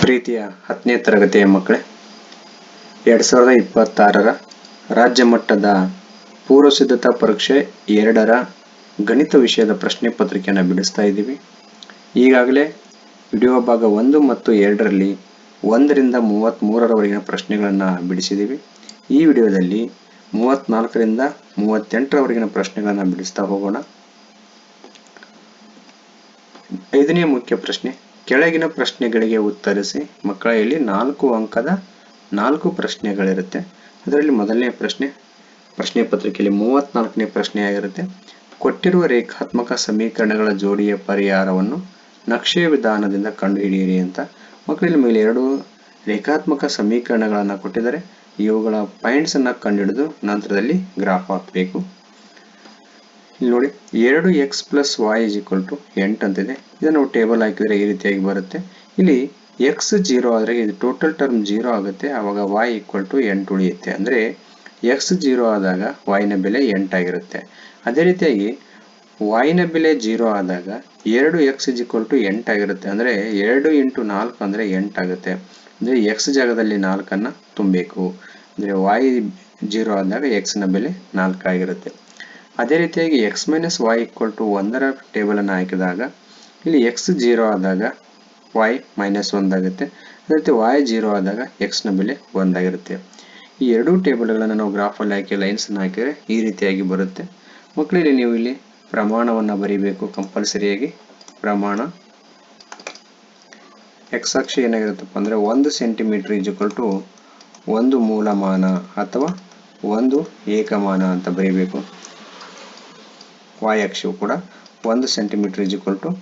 ಪ್ರೀತಿಯ 10ನೇ ತರಗತಿಯ ಮಕ್ಕಳೇ, 2026ರ ರಾಜ್ಯ ಮಟ್ಟದ ಪೂರ್ವ ಸಿದ್ಧತಾ ಪರೀಕ್ಷೆ 2ರ ಗಣಿತ ವಿಷಯದ ಪ್ರಶ್ನೆ ಪತ್ರಿಕೆಯನ್ನು ಬಿಡಿಸ್ತಾ ಇದ್ದೀವಿ. ಈಗಾಗಲೇ ವಿಡಿಯೋ ಭಾಗ 1 ಮತ್ತು 2ರಲ್ಲಿ 1ರಿಂದ 33ರವರೆಗಿನ ಪ್ರಶ್ನೆಗಳನ್ನು ಬಿಡಿಸಿದ್ದೀವಿ. ಈ ವಿಡಿಯೋದಲ್ಲಿ 34ರಿಂದ 38ರವರೆಗಿನ ಪ್ರಶ್ನೆಗಳನ್ನು ಬಿಡಿಸ್ತಾ ಹೋಗೋಣ. 5ನೇ ಮುಖ್ಯ ಪ್ರಶ್ನೆ, ಕೆಳಗಿನ ಪ್ರಶ್ನೆಗಳಿಗೆ ಉತ್ತರಿಸಿ. ಮಕ್ಕಳ ಇಲ್ಲಿ 4 ಅಂಕದ 4 ಪ್ರಶ್ನೆಗಳಿರುತ್ತೆ. ಅದರಲ್ಲಿ ಮೊದಲನೇ ಪ್ರಶ್ನೆ ಪತ್ರಿಕೆಯಲ್ಲಿ 34ನೇ ಪ್ರಶ್ನೆ ಆಗಿರುತ್ತೆ. ಕೊಟ್ಟಿರುವ ರೇಖಾತ್ಮಕ ಸಮೀಕರಣಗಳ ಜೋಡಿಯ ಪರಿಹಾರವನ್ನು ನಕ್ಷೆಯ ವಿಧಾನದಿಂದ ಕಂಡುಹಿಡಿಯಿರಿ ಅಂತ. ಮಕ್ಕಳಲ್ಲಿ ಮೇಲೆ 2 ರೇಖಾತ್ಮಕ ಸಮೀಕರಣಗಳನ್ನು ಕೊಟ್ಟಿದ್ದಾರೆ. ಇವುಗಳ ಪಾಯಿಂಟ್ಸ್ ಅನ್ನ ಕಂಡುಹಿಡಿದು ನಂತರದಲ್ಲಿ ಗ್ರಾಫ್ ಹಾಕಬೇಕು. ಇಲ್ಲಿ ನೋಡಿ, 2x + y = 8 ಅಂತಿದೆ. ಇದನ್ನು ನಾವು ಟೇಬಲ್ ಹಾಕಿದರೆ ಈ ರೀತಿಯಾಗಿ ಬರುತ್ತೆ. ಇಲ್ಲಿ x 0 ಆದರೆ ಇದು ಟೋಟಲ್ ಟರ್ಮ್ 0 ಆಗುತ್ತೆ. ಆವಾಗ y = 8 ಉಳಿಯುತ್ತೆ. ಅಂದರೆ x 0 ಆದಾಗ y ನ ಬೆಲೆ 8 ಆಗಿರುತ್ತೆ. ಅದೇ ರೀತಿಯಾಗಿ y ನ ಬೆಲೆ 0 ಆದಾಗ 2x = 8 ಆಗಿರುತ್ತೆ. ಅಂದರೆ 2 × 4 ಅಂದರೆ 8 ಆಗುತ್ತೆ. ಅಂದರೆ x ಜಾಗದಲ್ಲಿ 4 ಅನ್ನು ತುಂಬಬೇಕು. ಅಂದರೆ y 0 ಆದಾಗ x ನ ಬೆಲೆ 4 ಆಗಿರುತ್ತೆ. ಅದೇ ರೀತಿಯಾಗಿ x - y = 1ರ ಟೇಬಲ್ ಅನ್ನು ಹಾಕಿದಾಗ ಇಲ್ಲಿ x 0 ಆದಾಗ y -1 ಆಗುತ್ತೆ. ಅದೇ ರೀತಿ y 0 ಆದಾಗ x ನ ಬೆಲೆ 1 ಆಗಿರುತ್ತೆ. ಈ ಎರಡೂ ಟೇಬಲ್ಗಳನ್ನು ನಾವು ಗ್ರಾಫಲ್ಲಿ ಹಾಕಿ ಲೈನ್ಸ್ ಅನ್ನು ಹಾಕಿದರೆ ಈ ರೀತಿಯಾಗಿ ಬರುತ್ತೆ. ಮಕ್ಕಳಿಗೆ ನೀವು ಇಲ್ಲಿ ಪ್ರಮಾಣವನ್ನು ಬರೀಬೇಕು ಕಂಪಲ್ಸರಿಯಾಗಿ. ಪ್ರಮಾಣ x ಅಕ್ಷ ಏನಾಗಿರುತ್ತಪ್ಪ ಅಂದರೆ 1 ಸೆಂಟಿಮೀಟರ್ = 1 ಮೂಲಮಾನ ಅಥವಾ 1 ಏಕಮಾನ ಅಂತ ಬರೀಬೇಕು. y ಅಕ್ಷವು ಕೂಡ 1 ಸೆಂಟಿಮೀಟರ್ =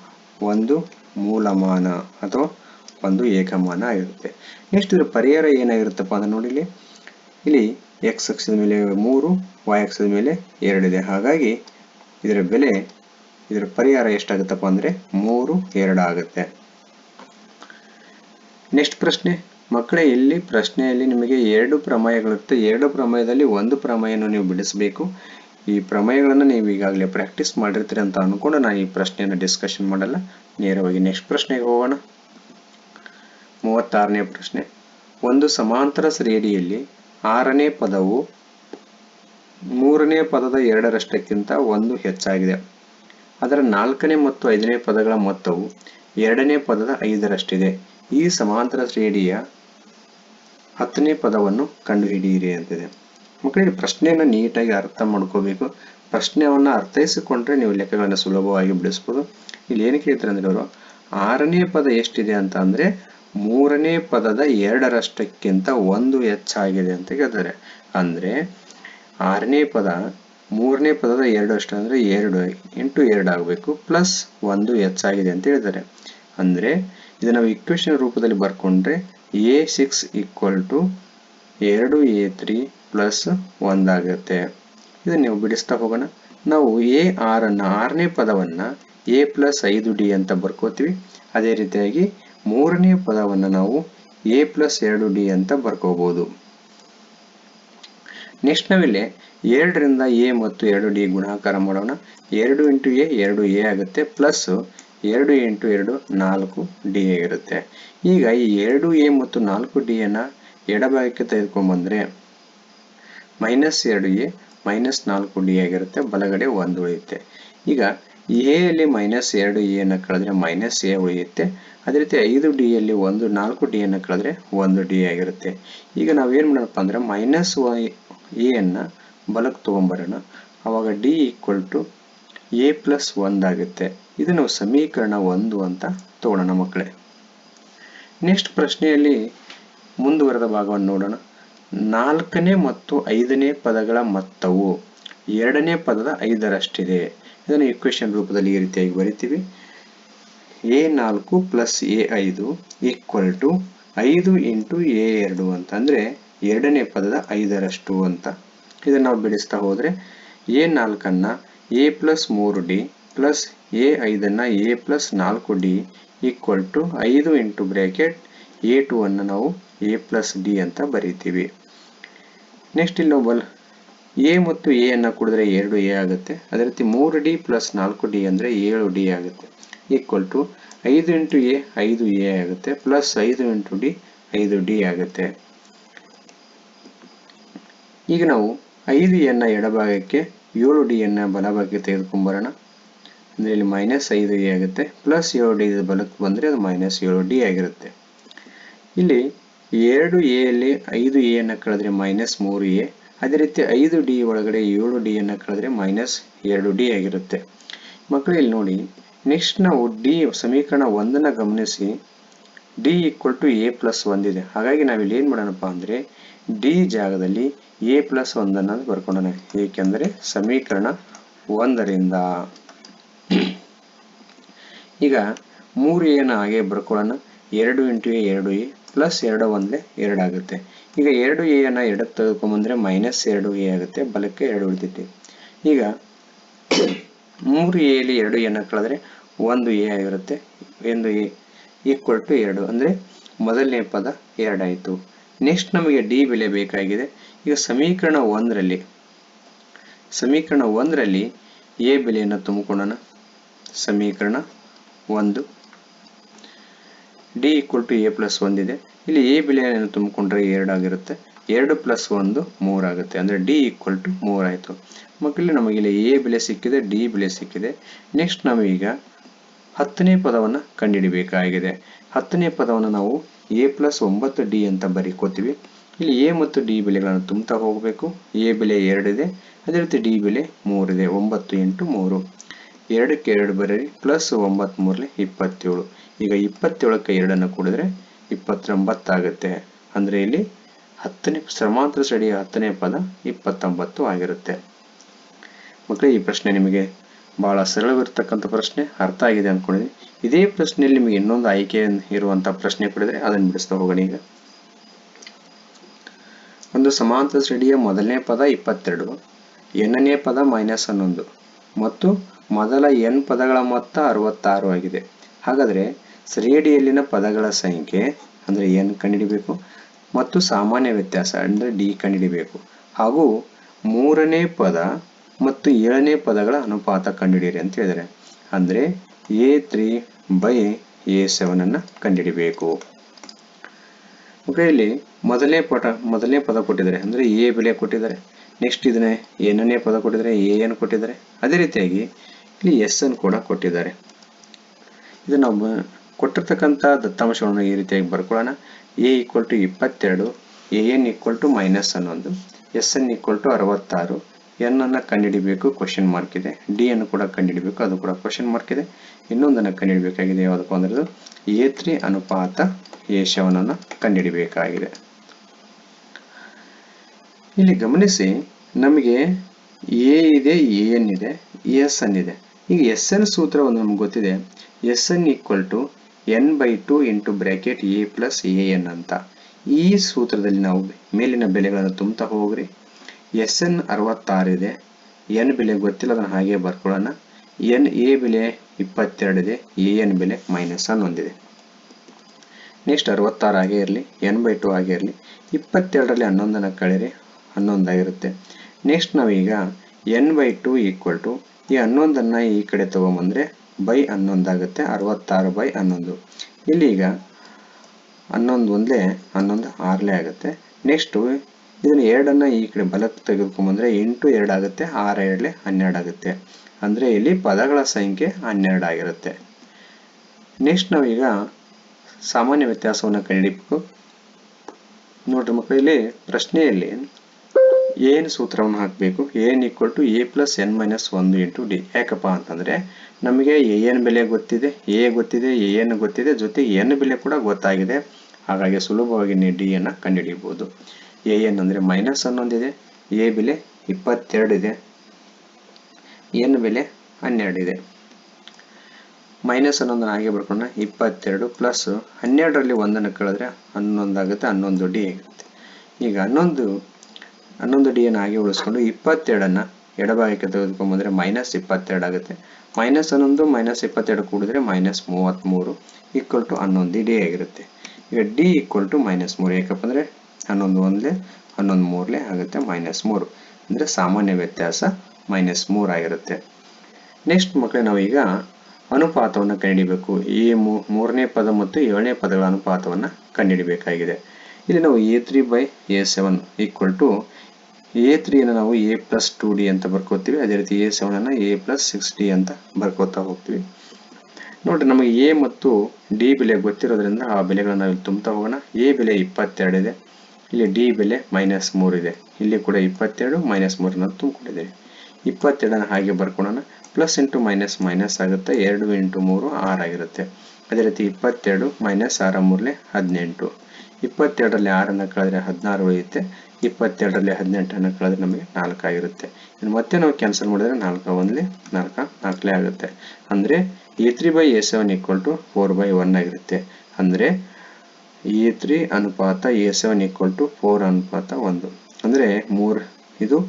1 ಮೂಲಮಾನ ಅಥವಾ 1 ಏಕಮಾನ ಆಗಿರುತ್ತೆ. ನೆಕ್ಸ್ಟ್ ಇದರ ಪರಿಹಾರ ಏನಾಗಿರುತ್ತಪ್ಪ ಅಂತ ನೋಡಿ. ಇಲ್ಲಿ x ಅಕ್ಷದ ಮೇಲೆ 3, y ಅಕ್ಷದ ಮೇಲೆ 2 ಇದೆ. ಹಾಗಾಗಿ ಇದರ ಪರಿಹಾರ ಎಷ್ಟಾಗುತ್ತಪ್ಪ ಅಂದರೆ 3, 2 ಆಗುತ್ತೆ. ನೆಕ್ಸ್ಟ್ ಪ್ರಶ್ನೆ ಮಕ್ಕಳೇ, ಇಲ್ಲಿ ಪ್ರಶ್ನೆಯಲ್ಲಿ ನಿಮಗೆ 2 ಪ್ರಮೇಯಗಳಿರುತ್ತೆ. 2 ಪ್ರಮೇಯದಲ್ಲಿ ಒಂದು ಪ್ರಮೇಯವನ್ನು ನೀವು ಬಿಡಿಸಬೇಕು. ಈ ಪ್ರಮೇಯಗಳನ್ನು ನೀವು ಈಗಾಗಲೇ ಪ್ರಾಕ್ಟೀಸ್ ಮಾಡಿರ್ತೀರಿ ಅಂತ ಅನ್ಕೊಂಡು ನಾನು ಈ ಪ್ರಶ್ನೆಯನ್ನು ಡಿಸ್ಕಷನ್ ಮಾಡಲ್ಲ. ನೇರವಾಗಿ ನೆಕ್ಸ್ಟ್ ಪ್ರಶ್ನೆಗೆ ಹೋಗೋಣ. 36ನೇ ಪ್ರಶ್ನೆ, ಒಂದು ಸಮಾಂತರ ಶ್ರೇಣಿಯಲ್ಲಿ 6ನೇ ಪದವು 3ನೇ ಪದದ 2ರಷ್ಟಕ್ಕಿಂತ 1 ಹೆಚ್ಚಾಗಿದೆ. ಅದರ 4ನೇ ಮತ್ತು 5ನೇ ಪದಗಳ ಮೊತ್ತವು 2ನೇ ಪದದ 5ರಷ್ಟಿದೆ. ಈ ಸಮಾಂತರ ಶ್ರೇಣಿಯ 10ನೇ ಪದವನ್ನು ಕಂಡುಹಿಡಿಯಿರಿ ಅಂತಿದೆ. ಮಕ್ಕಳಿಗೆ ಪ್ರಶ್ನೆಯನ್ನು ನೀಟಾಗಿ ಅರ್ಥ ಮಾಡ್ಕೋಬೇಕು. ಪ್ರಶ್ನೆಯನ್ನು ಅರ್ಥೈಸಿಕೊಂಡ್ರೆ ನೀವು ಲೆಕ್ಕಗಳನ್ನು ಸುಲಭವಾಗಿ ಬಿಡಿಸ್ಬೋದು. ಇಲ್ಲಿ ಏನು ಕೇಳ್ತಾರೆ ಅಂದ್ರೆ ಅವರು 6ನೇ ಪದ ಎಷ್ಟಿದೆ ಅಂತ ಅಂದರೆ 3ನೇ ಪದದ 2ರಷ್ಟಕ್ಕಿಂತ 1 ಹೆಚ್ಚಾಗಿದೆ ಅಂತ ಕೇಳ್ತಾರೆ. ಅಂದರೆ 6ನೇ ಪದ 3ನೇ ಪದದ 2 ಅಂದರೆ 2 × 2 ಆಗಬೇಕು ಪ್ಲಸ್ 1 ಹೆಚ್ಚಾಗಿದೆ ಅಂತ ಹೇಳಿದ್ದಾರೆ. ಅಂದರೆ ಇದು ನಾವು ಇಕ್ವೇಶನ್ ರೂಪದಲ್ಲಿ ಬರ್ಕೊಂಡ್ರೆ a6 = 2a3 + 1 ಆಗುತ್ತೆ. ಇದನ್ನು ನೀವು ಬಿಡಿಸ್ತಾ ಹೋಗೋಣ. ನಾವು a6 6ನೇ ಪದವನ್ನು a + 5d ಅಂತ ಬರ್ಕೋತೀವಿ. ಅದೇ ರೀತಿಯಾಗಿ 3ನೇ ಪದವನ್ನು ನಾವು a + 2d ಅಂತ ಬರ್ಕೋಬಹುದು. ನೆಕ್ಸ್ಟ್ ನಾವಿಲ್ಲಿ 2ರಿಂದ a ಮತ್ತು 2d ಗುಣಾಕಾರ ಮಾಡೋಣ. 2 × a 2a ಆಗುತ್ತೆ ಪ್ಲಸ್ 2 × 2 4d ಆಗಿರುತ್ತೆ. ಈಗ ಈ 2a ಮತ್ತು 4d ಅನ್ನ ಎಡಭಾಗಕ್ಕೆ ತೆಗೆದುಕೊಂಡ್ಬಂದ್ರೆ -2a -4d ಆಗಿರುತ್ತೆ. ಬಲಗಡೆ 1 ಉಳಿಯುತ್ತೆ. ಈಗ a ಯಲ್ಲಿ -2a ಅನ್ನು ಕಳೆದ್ರೆ -a ಉಳಿಯುತ್ತೆ. ಅದೇ ರೀತಿ 5d ಯಲ್ಲಿ 4d ಅನ್ನು ಕಳೆದ್ರೆ 1d ಆಗಿರುತ್ತೆ. ಈಗ ನಾವೇನು ಮಾಡೋಣಪ್ಪ ಅಂದ್ರೆ -a ಅನ್ನ ಬಲಕ್ಕೆ ತಗೊಂಡ್ಬರೋಣ. ಅವಾಗ d = a + 1 ಆಗುತ್ತೆ. ಇದು ನಾವು ಸಮೀಕರಣ 1 ಅಂತ ತಗೊಳ್ಳೋಣ ಮಕ್ಕಳೇ. ನೆಕ್ಸ್ಟ್ ಪ್ರಶ್ನೆಯಲ್ಲಿ ಮುಂದುವರೆದ ಭಾಗವನ್ನು ನೋಡೋಣ. 4ನೇ ಮತ್ತು 5ನೇ ಪದಗಳ ಮೊತ್ತವು 2ನೇ ಪದದ 5ರಷ್ಟಿದೆ. ಇದನ್ನು ಇಕ್ವೇಶನ್ ರೂಪದಲ್ಲಿ ಈ ರೀತಿಯಾಗಿ ಬರಿತೀವಿ. a4 + a5 = 5 × a2 ಅಂತ. ಅಂದರೆ 2ನೇ ಪದದ 5ರಷ್ಟು ಅಂತ. ಇದನ್ನು ನಾವು ಬಿಡಿಸ್ತಾ ಹೋದರೆ a4 ಅನ್ನು a + 3d ಪ್ಲಸ್ a5 ಅನ್ನು a + 4d = 5 × a2 ಅನ್ನು ನಾವು a + d ಅಂತ ಬರೀತೀವಿ. ನೆಕ್ಸ್ಟ್ ಇಲ್ಲಿ ನಾವು a ಮತ್ತು a ಅನ್ನು ಕೂಡಿದ್ರೆ 2a ಆಗುತ್ತೆ. ಅದೇ ರೀತಿ 3d + 4d ಅಂದರೆ 7d ಆಗುತ್ತೆ. 5 ಇಂಟು ಎ 5a ಆಗುತ್ತೆ, ಪ್ಲಸ್ 5 ಇಂಟು ಡಿ 5d ಆಗುತ್ತೆ. ಈಗ ನಾವು 5a ಎಡಭಾಗಕ್ಕೆ 7d ಬಲಭಾಗಕ್ಕೆ ತೆಗೆದುಕೊಂಡ್ಬರೋಣ. ಅಂದರೆ ಇಲ್ಲಿ -5a ಆಗುತ್ತೆ, ಪ್ಲಸ್ 7d ಬಲಕ್ಕೆ ಬಂದರೆ ಅದು -7d ಆಗಿರುತ್ತೆ. ಇಲ್ಲಿ 2a ಯಲ್ಲಿ 5a ಕಳೆದ್ರೆ -3a, ಅದೇ ರೀತಿ 5d ಒಳಗಡೆ 7d ಕಳೆದ್ರೆ -2d ಆಗಿರುತ್ತೆ. ಮಕ್ಕಳು ಇಲ್ಲಿ ನೋಡಿ, ನೆಕ್ಸ್ಟ್ ನಾವು ಡಿ ಸಮೀಕರಣ 1 ಗಮನಿಸಿ. ಡಿ = a+1 ಇದೆ. ಹಾಗಾಗಿ ನಾವಿಲ್ಲಿ ಏನು ಮಾಡೋಣಪ್ಪ ಅಂದರೆ ಡಿ ಜಾಗದಲ್ಲಿ a+1 ಬರ್ಕೊಳ್ಳೋಣ. ಏಕೆಂದರೆ ಸಮೀಕರಣ 1ರಿಂದ ಈಗ 3a ಹಾಗೆ ಬರ್ಕೊಳ್ಳೋಣ. 2 ಇಂಟು a 2a, ಪ್ಲಸ್ 2 1 2 ಆಗುತ್ತೆ. ಈಗ 2a ಎಡಕ್ಕೆ ತೆಗೆದುಕೊಂಡ್ಬಂದ್ರೆ -2a ಆಗುತ್ತೆ, ಬಲಕ್ಕೆ 2 ಉಳಿತೈತಿ. ಈಗ 3a ಯಲ್ಲಿ 2a ಕಳೆದ್ರೆ 1a ಆಗಿರುತ್ತೆ. 1a = 2 ಅಂದರೆ ಮೊದಲನೇ ಪದ 2 ಆಯಿತು. ನೆಕ್ಸ್ಟ್ ನಮಗೆ ಡಿ ಬೆಲೆ ಬೇಕಾಗಿದೆ. ಈಗ ಸಮೀಕರಣ 1ರಲ್ಲಿ ಎ ಬೆಲೆಯನ್ನು ತುಂಬಿಕೊಳ್ಳೋಣ. ಸಮೀಕರಣ 1 ಡಿ = a+1 ಇದೆ. ಇಲ್ಲಿ ಎ ಬೆಲೆಯನ್ನು ತುಂಬಿಕೊಂಡ್ರೆ 2 ಆಗಿರುತ್ತೆ. 2 + 1 3 ಆಗುತ್ತೆ. ಅಂದರೆ ಡಿ = 3 ಆಯಿತು. ಮಕ್ಕಳಲ್ಲಿ ನಮಗಿಲ್ಲಿ ಎ ಬೆಲೆ ಸಿಕ್ಕಿದೆ, ಡಿ ಬೆಲೆ ಸಿಕ್ಕಿದೆ. ನೆಕ್ಸ್ಟ್ ನಾವೀಗ 10ನೇ ಪದವನ್ನು ಕಂಡುಹಿಡಿಯಬೇಕಾಗಿದೆ. 10ನೇ ಪದವನ್ನು ನಾವು a+9d ಅಂತ ಬರೀಕೋತೀವಿ. ಇಲ್ಲಿ ಎ ಮತ್ತು ಡಿ ಬೆಲೆಗಳನ್ನು ತುಂಬುತ್ತಾ ಹೋಗಬೇಕು. ಎ ಬೆಲೆ 2 ಇದೆ, ಅದೇ ರೀತಿ ಡಿ ಬೆಲೆ 3 ಇದೆ. 9 × 3, 2ಕ್ಕೆ 2 ಬರೀರಿ, ಪ್ಲಸ್ 9 3 27. ಈಗ 27ಕ್ಕೆ 2 ಕೂಡಿದ್ರೆ 29 ಆಗುತ್ತೆ. ಅಂದರೆ ಇಲ್ಲಿ 10ನೇ ಸಮಾಂತರ ಶ್ರೇಣಿಯ 10ನೇ ಪದ 29 ಆಗಿರುತ್ತೆ. ಮಕ್ಕಳೇ, ಈ ಪ್ರಶ್ನೆ ನಿಮಗೆ ಬಹಳ ಸರಳವಿರ್ತಕ್ಕಂಥ ಪ್ರಶ್ನೆ, ಅರ್ಥ ಆಗಿದೆ ಅಂದ್ಕೊಂಡಿದ್ದೀನಿ. ಇದೇ ಪ್ರಶ್ನೆಯಲ್ಲಿ ನಿಮಗೆ ಇನ್ನೊಂದು ಆಯ್ಕೆ ಇರುವಂತಹ ಪ್ರಶ್ನೆ ಕೊಡಿದ್ರೆ ಅದನ್ನು ಬಿಡಿಸ್ತಾ ಹೋಗೋಣ. ಈಗ ಒಂದು ಸಮಾಂತರ ಶ್ರೇಣಿಯ ಮೊದಲನೇ ಪದ 22, n ನೇ ಪದ -11 ಮತ್ತು ಮೊದಲ n ಪದಗಳ ಮೊತ್ತ 66 ಆಗಿದೆ. ಹಾಗಾದರೆ ಶ್ರೇಣಿಯಲ್ಲಿನ ಪದಗಳ ಸಂಖ್ಯೆ ಅಂದರೆ n ಕಂಡುಹಿಡಿಬೇಕು ಮತ್ತು ಸಾಮಾನ್ಯ ವ್ಯತ್ಯಾಸ ಅಂದರೆ ಡಿ ಕಂಡುಹಿಡಿಬೇಕು. ಹಾಗೂ 3ನೇ ಪದ ಮತ್ತು 7ನೇ ಪದಗಳ ಅನುಪಾತ ಕಂಡುಹಿಡಿಯಿರಿ ಅಂತ ಹೇಳಿದರೆ, ಅಂದರೆ a3/a7 ಕಂಡುಹಿಡಿಬೇಕು. ಇಲ್ಲಿ ಮೊದಲನೇ ಪದ ಕೊಟ್ಟಿದ್ದಾರೆ, ಅಂದರೆ ಎ ಬೆಲೆ ಕೊಟ್ಟಿದ್ದಾರೆ. ನೆಕ್ಸ್ಟ್ ಇದನ್ನೇ n ನೇ ಪದ ಕೊಟ್ಟಿದ್ದಾರೆ, an ಕೊಟ್ಟಿದ್ದಾರೆ. ಅದೇ ರೀತಿಯಾಗಿ ಇಲ್ಲಿ sn ಕೂಡ ಕೊಟ್ಟಿದ್ದಾರೆ. ಇದು ನಾವು ಕೊಟ್ಟಿರ್ತಕ್ಕಂಥ ದತ್ತಾಂಶವನ್ನು ಈ ರೀತಿಯಾಗಿ ಬರ್ಕೊಳ್ಳೋಣ. a = 22, an = -11, sn = 66. n ಅನ್ನು ಕಂಡುಹಿಡಿಬೇಕು, ಕ್ವಶನ್ ಮಾರ್ಕ್ ಇದೆ. ಡಿ ಅನ್ನು ಕೂಡ ಕಂಡುಹಿಡಿಬೇಕು, ಅದು ಕೂಡ ಕ್ವಶನ್ ಮಾರ್ಕ್ ಇದೆ. ಇನ್ನೊಂದನ್ನು ಕಂಡುಹಿಡಬೇಕಾಗಿದೆ, ಯಾವುದಪ್ಪ ಅಂದ್ರೆ a3 ಅನುಪಾತ a7 ಕಂಡುಹಿಡಿಬೇಕಾಗಿದೆ. ಇಲ್ಲಿ ಗಮನಿಸಿ, ನಮಗೆ ಎ ಇದೆ, an ಇದೆ, sn ಇದೆ. ಈಗ sn ಸೂತ್ರವನ್ನು ನಮ್ಗೆ ಗೊತ್ತಿದೆ. sn = n/2 × a + an ಅಂತ. ಈ ಸೂತ್ರದಲ್ಲಿ ನಾವು ಮೇಲಿನ ಬೆಲೆಗಳನ್ನು ತುಂಬುತ್ತಾ ಹೋಗ್ರಿ. sn 66 ಇದೆ, n ಬೆಲೆ ಗೊತ್ತಿಲ್ಲ, ಅದನ್ನು ಹಾಗೆ ಬರ್ಕೊಳ್ಳೋಣ. a ಬೆಲೆ 22 ಇದೆ, an ಬೆಲೆ -11 ಇದೆ. ನೆಕ್ಸ್ಟ್ 66 ಹಾಗೆ ಇರಲಿ, n/2 ಹಾಗೆ ಇರಲಿ. 22ರಲ್ಲಿ 11 ಕಳೆಯಿರಿ, 11 ಆಗಿರುತ್ತೆ. ನೆಕ್ಸ್ಟ್ ನಾವೀಗ n/2 = ಈ 11 ಈ ಕಡೆ ತಗೊಂಬಂದ್ರೆ /11 ಆಗುತ್ತೆ. 66/11. ಇಲ್ಲಿ ಈಗ 11 1 11 6 ಆಗುತ್ತೆ. ನೆಕ್ಸ್ಟ್ ಇದನ್ನು 2 ಈ ಕಡೆ ಬಲಕ್ಕೆ ತೆಗೆದುಕೊಂಡ್ಬಂದ್ರೆ 8 2 ಆಗುತ್ತೆ, 6 2 12 ಆಗುತ್ತೆ. ಅಂದರೆ ಇಲ್ಲಿ ಪದಗಳ ಸಂಖ್ಯೆ 12 ಆಗಿರುತ್ತೆ. ನೆಕ್ಸ್ಟ್ ನಾವೀಗ ಸಾಮಾನ್ಯ ವ್ಯತ್ಯಾಸವನ್ನು ಕಂಡುಹಿಡಿಯಬೇಕು. ನೋಡ್ರಿ ಮಕ್ಕಳು, ಇಲ್ಲಿ ಪ್ರಶ್ನೆಯಲ್ಲಿ ಏನು ಸೂತ್ರವನ್ನು ಹಾಕಬೇಕು. an = a + n - 1 × d. ಯಾಕಪ್ಪ ಅಂತಂದರೆ ನಮಗೆ an ಬೆಲೆ ಗೊತ್ತಿದೆ, a ಗೊತ್ತಿದೆ, an ಗೊತ್ತಿದೆ, ಜೊತೆಗೆ n ಬೆಲೆ ಕೂಡ ಗೊತ್ತಾಗಿದೆ. ಹಾಗಾಗಿ ಸುಲಭವಾಗಿ ನೀವು ಡಿ ಅನ್ನು ಕಂಡುಹಿಡಿಯಬಹುದು. an ಅಂದರೆ -11 ಇದೆ, a ಬೆಲೆ 22 ಇದೆ, n ಬೆಲೆ 12 ಇದೆ. -11 ಹಾಗೆ ಬರ್ಕೊಂಡ 22 ಪ್ಲಸ್ 12ರಲ್ಲಿ 1 ಕಳೆದ್ರೆ 11 ಆಗುತ್ತೆ, 11 ಡಿ ಆಗುತ್ತೆ. ಈಗ 11 ಡಿ ಅನ್ನು ಹಾಗೆ ಉಳಿಸ್ಕೊಂಡು 22 ಎಡಭಾಗಕ್ಕೆ ತೆಗೆದುಕೊಂಡ್ಬಂದ್ರೆ -22 ಆಗುತ್ತೆ. -11 -22 ಕೂಡಿದ್ರೆ -33 = 11 ಡಿ ಆಗಿರುತ್ತೆ. ಈಗ ಡಿ = -3. ಯಾಕಪ್ಪ ಅಂದರೆ 11 1 11 3 ಆಗುತ್ತೆ, -3. ಅಂದರೆ ಸಾಮಾನ್ಯ ವ್ಯತ್ಯಾಸ -3 ಆಗಿರುತ್ತೆ. ನೆಕ್ಸ್ಟ್ ಮಕ್ಕಳೇ, ನಾವೀಗ ಅನುಪಾತವನ್ನು ಕಂಡುಹಿಡಿಯಬೇಕು. ಈ ಮೂರನೇ ಪದ ಮತ್ತು ಏಳನೇ ಪದಗಳ ಅನುಪಾತವನ್ನು ಕಂಡುಹಿಡಿಯಬೇಕಾಗಿದೆ. ಇಲ್ಲಿ ನಾವು A3/A7 ಈಕ್ವಲ್ ಟು A3 ನಾವು A+2D ಅಂತ ಬರ್ಕೋತೀವಿ. ಅದೇ ರೀತಿ A7 A+6D ಅಂತ ಬರ್ಕೋತಾ ಹೋಗ್ತೀವಿ. ನೋಡ್ರಿ, ನಮಗೆ ಎ ಮತ್ತು ಡಿ ಬೆಲೆ ಗೊತ್ತಿರೋದ್ರಿಂದ ಆ ಬೆಲೆಗಳನ್ನ ನಾವು ಇಲ್ಲಿ ತುಂಬ್ತಾ ಹೋಗೋಣ. ಎ ಬೆಲೆ 22 ಇದೆ, ಇಲ್ಲಿ ಡಿ ಬೆಲೆ -3 ಇದೆ, ಇಲ್ಲಿ ಕೂಡ 22 -3 ನಾವು ತುಂಬಿಕೊಂಡಿದ್ದೇವೆ. 22 ಹಾಗೆ ಬರ್ಕೊಳ್ಳೋಣ. ಪ್ಲಸ್ ಇಂಟು ಮೈನಸ್ ಮೈನಸ್ ಆಗುತ್ತೆ. 2 ಇಂಟು 3 6 ಆಗಿರುತ್ತೆ. ಅದೇ ರೀತಿ 22 -6 3 18. 22ರಲ್ಲಿ 6 ಕಳೆದ್ರೆ 16 ಉಳಿಯುತ್ತೆ. 22ರಲ್ಲಿ 18 ಕಳೆದ್ರೆ ನಮಗೆ 4 ಆಗಿರುತ್ತೆ. ಇನ್ನು ಮತ್ತೆ ನಾವು ಕ್ಯಾನ್ಸಲ್ ಮಾಡಿದ್ರೆ 4 1 4 4 ಆಗುತ್ತೆ. ಅಂದರೆ A3/A7 ಈಕ್ವಲ್ ಟು 4/1 ಆಗಿರುತ್ತೆ. ಅಂದರೆ A3 ಅನುಪಾತ A7 ಈಕ್ವಲ್ ಟು 4:1. ಅಂದರೆ ಇದು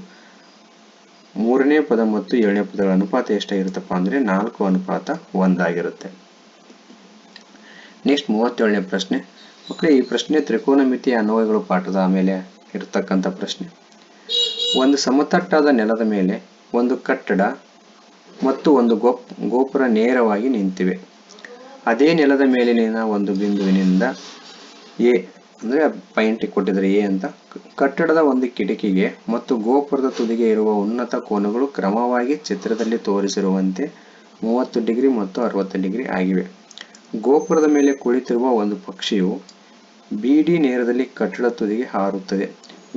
ಮೂರನೇ ಪದ ಮತ್ತು ಏಳನೇ ಪದಗಳ ಅನುಪಾತ ಎಷ್ಟಾಗಿರುತ್ತಪ್ಪ ಅಂದರೆ 4:1 ಆಗಿರುತ್ತೆ. ನೆಕ್ಸ್ಟ್ 37ನೇ ಪ್ರಶ್ನೆ. ಮಕ್ಕಳೇ, ಈ ಪ್ರಶ್ನೆ ತ್ರಿಕೋನಮಿತಿಯ ಅನ್ವಯಗಳು ಪಾಠದ ಮೇಲೆ ಇರತಕ್ಕಂಥ ಪ್ರಶ್ನೆ. ಒಂದು ಸಮತಟ್ಟಾದ ನೆಲದ ಮೇಲೆ ಒಂದು ಕಟ್ಟಡ ಮತ್ತು ಒಂದು ಗೋಪುರ ನೇರವಾಗಿ ನಿಂತಿವೆ. ಅದೇ ನೆಲದ ಮೇಲಿನ ಒಂದು ಬಿಂದುವಿನಿಂದ ಎ ಅಂದರೆ ಪಾಯಿಂಟ್ ಕೊಟ್ಟಿದ್ದಾರೆ ಎ ಅಂತ, ಕಟ್ಟಡದ ಒಂದು ಕಿಟಕಿಗೆ ಮತ್ತು ಗೋಪುರದ ತುದಿಗೆ ಇರುವ ಉನ್ನತ ಕೋನಗಳು ಕ್ರಮವಾಗಿ ಚಿತ್ರದಲ್ಲಿ ತೋರಿಸಿರುವಂತೆ 30 ಡಿಗ್ರಿ ಮತ್ತು 60 ಡಿಗ್ರಿ ಆಗಿವೆ. ಗೋಪುರದ ಮೇಲೆ ಕುಳಿತಿರುವ ಒಂದು ಪಕ್ಷಿಯು BD ನೇರದಲ್ಲಿ ಕಟ್ಟಡ ತುದಿಗೆ ಹಾರುತ್ತದೆ.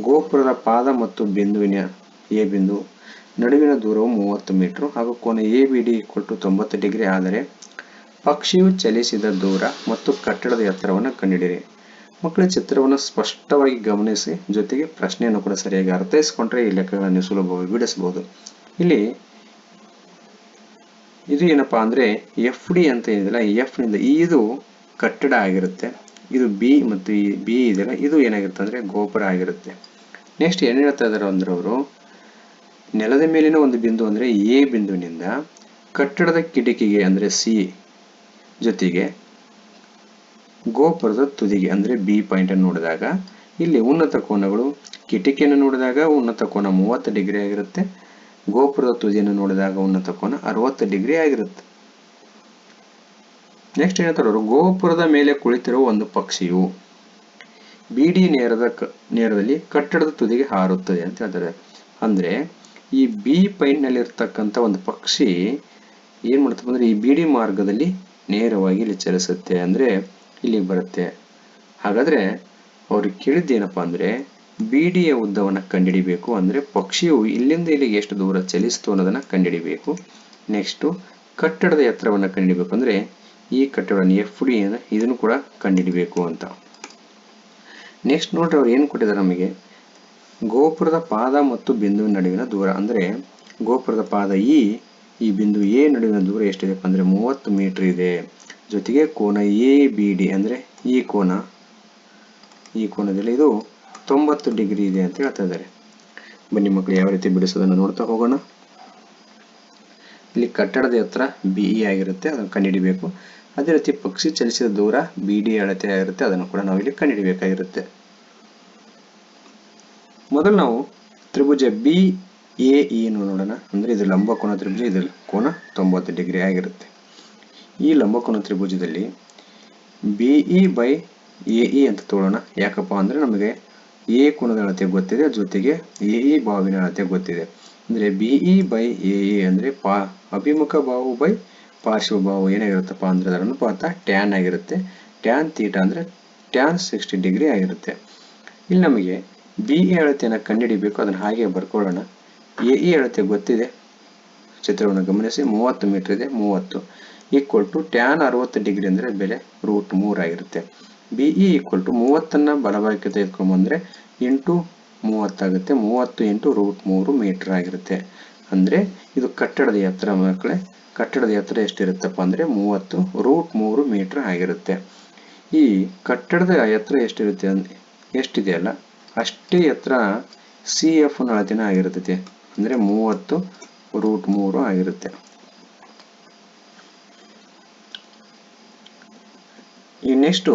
ಗೋಪುರದ ಪಾದ ಮತ್ತು ಬಿಂದುವಿನ ಎ ಬಿಂದು ನಡುವಿನ ದೂರವು 30 ಮೀಟರ್ ಹಾಗೂ ಕೋನ ABD = 90 ಡಿಗ್ರಿ ಆದರೆ ಪಕ್ಷಿಯು ಚಲಿಸಿದ ದೂರ ಮತ್ತು ಕಟ್ಟಡದ ಎತ್ತರವನ್ನು ಕಂಡುಹಿಡಿಯಿರಿ. ಮಕ್ಕಳ ಚಿತ್ರವನ್ನು ಸ್ಪಷ್ಟವಾಗಿ ಗಮನಿಸಿ, ಜೊತೆಗೆ ಪ್ರಶ್ನೆಯನ್ನು ಕೂಡ ಸರಿಯಾಗಿ ಅರ್ಥೈಸಿಕೊಂಡ್ರೆ ಈ ಲೆಕ್ಕಗಳನ್ನು ಸುಲಭವಾಗಿ ಬಿಡಿಸಬಹುದು. ಇಲ್ಲಿ ಇದು ಏನಪ್ಪಾ ಅಂದ್ರೆ FD ಅಂತ ಏನಿದೆಯಲ್ಲ, F ನಿಂದ ಇದು ಕಟ್ಟಡ ಆಗಿರುತ್ತೆ, ಇದು B ಮತ್ತು ಈ B ಇದೆಯಲ್ಲ ಇದು ಏನಾಗಿರುತ್ತೆ ಅಂದ್ರೆ ಗೋಪುರ ಆಗಿರುತ್ತೆ. ನೆಕ್ಸ್ಟ್ ಏನ್ ಹೇಳ್ತಾ ಇದಾರೆ ಅಂದ್ರೆ ಅವರು ನೆಲದ ಮೇಲಿನ ಒಂದು ಬಿಂದು ಅಂದ್ರೆ ಎ ಬಿಂದುವಿನಿಂದ ಕಟ್ಟಡದ ಕಿಟಕಿಗೆ ಅಂದ್ರೆ ಸಿ ಜೊತೆಗೆ ಗೋಪುರದ ತುದಿಗೆ ಅಂದ್ರೆ ಬಿ ಪಾಯಿಂಟ್ ಅನ್ನು ನೋಡಿದಾಗ ಇಲ್ಲಿ ಉನ್ನತ ಕೋನಗಳು, ಕಿಟಕಿಯನ್ನು ನೋಡಿದಾಗ ಉನ್ನತ ಕೋನ 30 ಡಿಗ್ರಿ ಆಗಿರುತ್ತೆ, ಗೋಪುರದ ತುದಿಯನ್ನು ನೋಡಿದಾಗ ಉನ್ನತ ಕೋನ 60 ಡಿಗ್ರಿ ಆಗಿರುತ್ತೆ. ನೆಕ್ಸ್ಟ್ ಏನಂತಾರೆ, ಗೋಪುರದ ಮೇಲೆ ಕುಳಿತಿರುವ ಒಂದು ಪಕ್ಷಿಯು BD ನೇರದಲ್ಲಿ ಕಟ್ಟಡದ ತುದಿಗೆ ಹಾರುತ್ತದೆ ಅಂತ ಹೇಳ್ತಾರೆ. ಅಂದ್ರೆ ಈ ಬಿ ಪಾಯಿಂಟ್ ನಲ್ಲಿ ಇರ್ತಕ್ಕಂಥ ಒಂದು ಪಕ್ಷಿ ಏನ್ ಮಾಡ್ತಪ್ಪ ಅಂದ್ರೆ ಈ BD ಮಾರ್ಗದಲ್ಲಿ ನೇರವಾಗಿ ಇಲ್ಲಿ ಚಲಿಸುತ್ತೆ, ಅಂದ್ರೆ ಇಲ್ಲಿ ಬರುತ್ತೆ. ಹಾಗಾದ್ರೆ ಅವ್ರಿಗೆ ಕೇಳಿದ್ದೇನಪ್ಪಾ ಅಂದ್ರೆ BDಯ ಉದ್ದವನ್ನು ಕಂಡುಹಿಡಿಬೇಕು. ಅಂದ್ರೆ ಪಕ್ಷಿಯು ಇಲ್ಲಿಂದ ಇಲ್ಲಿಗೆ ಎಷ್ಟು ದೂರ ಚಲಿಸ್ತು ಅನ್ನೋದನ್ನ ಕಂಡುಹಿಡಿಬೇಕು. ನೆಕ್ಸ್ಟ್ ಕಟ್ಟಡದ ಎತ್ತರವನ್ನು ಕಂಡುಹಿಡಿಬೇಕು. ಅಂದ್ರೆ ಈ ಕಟ್ಟಡವನ್ನು FD ಇದನ್ನು ಕೂಡ ಕಂಡುಹಿಡಿಬೇಕು ಅಂತ. ನೆಕ್ಸ್ಟ್ ನೋಡ್ರಿ, ಅವ್ರು ಏನು ಕೊಟ್ಟಿದ್ದಾರೆ ನಮಗೆ, ಗೋಪುರದ ಪಾದ ಮತ್ತು ಬಿಂದುವಿನ ನಡುವಿನ ದೂರ ಅಂದ್ರೆ ಗೋಪುರದ ಪಾದ ಈ ಬಿಂದು ಎ ನಡುವಿನ ದೂರ ಎಷ್ಟಿದೆ ಅಂದ್ರೆ 30 ಮೀಟರ್ ಇದೆ. ಜೊತೆಗೆ ಕೋನ ABD ಅಂದ್ರೆ ಈ ಕೋನದಲ್ಲಿ ಇದು 90 ಡಿಗ್ರಿ ಇದೆ ಅಂತ ಹೇಳ್ತಾ ಇದ್ದಾರೆ. ಬನ್ನಿ ಮಕ್ಕಳು ಯಾವ ರೀತಿ ಬಿಡಿಸೋದನ್ನು ನೋಡ್ತಾ ಹೋಗೋಣ. ಇಲ್ಲಿ ಕಟ್ಟಡದ ಎತ್ತರ BE ಆಗಿರುತ್ತೆ, ಅದನ್ನು ಕಂಡುಹಿಡಿಬೇಕು. ಅದೇ ರೀತಿ ಪಕ್ಷಿ ಚಲಿಸಿದ ದೂರ BD ಅಳತೆ ಆಗಿರುತ್ತೆ, ಅದನ್ನು ಕೂಡ ನಾವು ಇಲ್ಲಿ ಕಂಡುಹಿಡಿಯಬೇಕಾಗಿರುತ್ತೆ. ಮೊದಲು ನಾವು ತ್ರಿಭುಜ BAE ನೋಡೋಣ. ಅಂದ್ರೆ ಇದು ಲಂಬಕೋನ ತ್ರಿಭುಜ, ಇದು ಕೋನ 90 ಡಿಗ್ರಿ ಆಗಿರುತ್ತೆ. ಈ ಲಂಬಕೋನ ತ್ರಿಭುಜದಲ್ಲಿ BE/AE ಅಂತ ತಗೊಳ್ಳೋಣ. ಯಾಕಪ್ಪ ಅಂದ್ರೆ ನಮಗೆ ಎ ಕೋನದ ಅಳತೆ ಗೊತ್ತಿದೆ, ಜೊತೆಗೆ AE ಬಾವಿನ ಅಳತೆ ಗೊತ್ತಿದೆ. ಅಂದ್ರೆ BE/AE ಅಂದ್ರೆ ಅಭಿಮುಖ ಬಾಹು ಬೈ ಪಾರ್ಶ್ವ ಬಾಹು ಏನಾಗಿರುತ್ತಪ್ಪ ಅಂದ್ರೆ ಅದರ ಅನುಪಾತ ಟ್ಯಾನ್ ಆಗಿರುತ್ತೆ. ಟ್ಯಾನ್ ಥೀಟಾ ಅಂದ್ರೆ ಟ್ಯಾನ್ 60 ಡಿಗ್ರಿ ಆಗಿರುತ್ತೆ. ಇಲ್ಲಿ ನಮಗೆ BE ಅಳತೆಯನ್ನು ಕಂಡುಹಿಡಿಬೇಕು, ಅದನ್ನು ಹಾಗೆ ಬರ್ಕೊಳ್ಳೋಣ. AE ಅಳತೆ ಗೊತ್ತಿದೆ, ಚಿತ್ರವನ್ನು ಗಮನಿಸಿ 30 ಮೀಟರ್ ಇದೆ, 30 = ಟ್ಯಾನ್ 60 ಡಿಗ್ರಿ ಅಂದ್ರೆ ಬೆಲೆ √3 ಆಗಿರುತ್ತೆ. BE = 30 ಬಲಭಾಗಕ್ಕೆ ತೆಗೆದುಕೊಂಡ್ಬಂದ್ರೆ ಇಂಟು 30 ಆಗುತ್ತೆ, 30 × √3 ಮೀಟರ್ ಆಗಿರುತ್ತೆ. ಅಂದ್ರೆ ಇದು ಕಟ್ಟಡದ ಎತ್ತರ ಮಕ್ಕಳೇ. ಕಟ್ಟಡದ ಎತ್ತರ ಎಷ್ಟಿರುತ್ತಪ್ಪ ಅಂದ್ರೆ 30 √3 ಮೀಟರ್ ಆಗಿರುತ್ತೆ. ಈ ಕಟ್ಟಡದ ಎತ್ತರ ಎಷ್ಟಿದೆಯಲ್ಲ ಅಷ್ಟೇ ಎತ್ತರ CF ನ ಅಳತೆನ ಆಗಿರುತ್ತೆ, ಅಂದ್ರೆ 30 √3 ಆಗಿರುತ್ತೆ. ಈ ನೆಕ್ಸ್ಟ್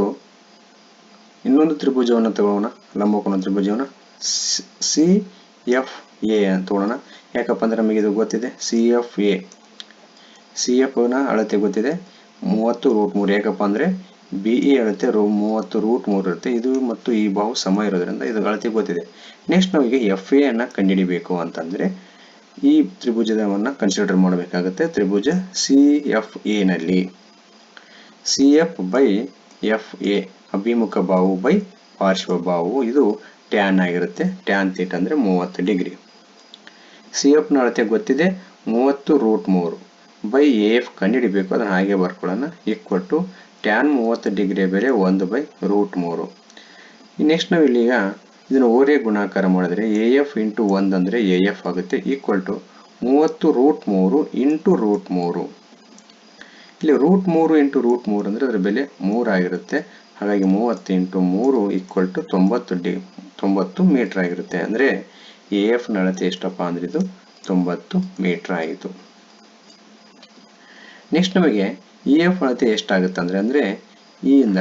ಇನ್ನೊಂದು ತ್ರಿಭುಜವನ್ನು ತಗೊಳ್ಳೋಣ, ಲಂಬಕೋನ ತ್ರಿಭುಜವನ್ನು CFA ಅಂತ ತಗೊಳ್ಳೋಣ. ಯಾಕಪ್ಪ ಅಂದ್ರೆ ನಮಗೆ ಇದು ಗೊತ್ತಿದೆ, CFA ಸಿ ಎಫ್ ನ ಅಳತೆ ಗೊತ್ತಿದೆ 30√3. ಯಾಕಪ್ಪ ಅಂದರೆ ಬಿ ಇ ಅಳತೆ 30√3 ಇರುತ್ತೆ. ಇದು ಮತ್ತು ಈ ಬಾಹು ಸಮ ಇರೋದ್ರಿಂದ ಇದು ಅಳತೆ ಗೊತ್ತಿದೆ. ನೆಕ್ಸ್ಟ್ ನಾವೀಗ ಎಫ್ ಎ ಅನ್ನು ಕಂಡುಹಿಡಿಬೇಕು ಅಂತಂದರೆ ಈ ತ್ರಿಭುಜವನ್ನು ಕನ್ಸಿಡರ್ ಮಾಡಬೇಕಾಗುತ್ತೆ. ತ್ರಿಭುಜ ಸಿ ಎಫ್ ಎ ನಲ್ಲಿ C F by F A ಅಭಿಮುಖ ಬಾಹು ಬೈ ಪಾರ್ಶ್ವ ಬಾಹು ಇದು ಟ್ಯಾನ್ ಆಗಿರುತ್ತೆ. ಟ್ಯಾನ್ ಥೀಟಾ ಅಂದರೆ 30 ಡಿಗ್ರಿ. ಸಿ ಎಫ್ ನ ಅಳತೆ ಗೊತ್ತಿದೆ 30√3 ಬೈ ಎ ಎಫ್ ಕಂಡುಹಿಡಿಬೇಕು. ಅದನ್ನು ಹಾಗೆ ಬರ್ಕೊಳ್ಳೋಣ. ಈಕ್ವಲ್ ಟು ಟ್ಯಾನ್ 30 ಡಿಗ್ರಿಯ ಬೆಲೆ 1/√3. ನೆಕ್ಸ್ಟ್ ನಾವು ಇಲ್ಲಿಗ ಇದನ್ನು ಓರೆ ಗುಣಾಕಾರ ಮಾಡಿದ್ರೆ ಎ ಎಫ್ ಇಂಟು 1 ಅಂದರೆ ಎ ಎಫ್ ಆಗುತ್ತೆ. Equal to 30√3 into √3. ಇಲ್ಲಿ √3 ಇಂಟು √3 ಅಂದರೆ ಅದರ ಬೆಲೆ 3 ಆಗಿರುತ್ತೆ. ಹಾಗಾಗಿ 30 ಇಂಟು 3 ಈಕ್ವಲ್ ಟು 90 ಮೀಟರ್ ಆಗಿರುತ್ತೆ. ಅಂದರೆ ಎ ಎಫ್ ನ ಅಳತೆ ಎಷ್ಟಪ್ಪ ಅಂದ್ರೆ ಇದು 90 ಮೀಟರ್ ಆಯಿತು. ನೆಕ್ಸ್ಟ್ ನಮಗೆ ಇ ಎಫ್ ಅಳತೆ ಎಷ್ಟಾಗುತ್ತೆ ಅಂದರೆ ಇಲ್ಲಿಂದ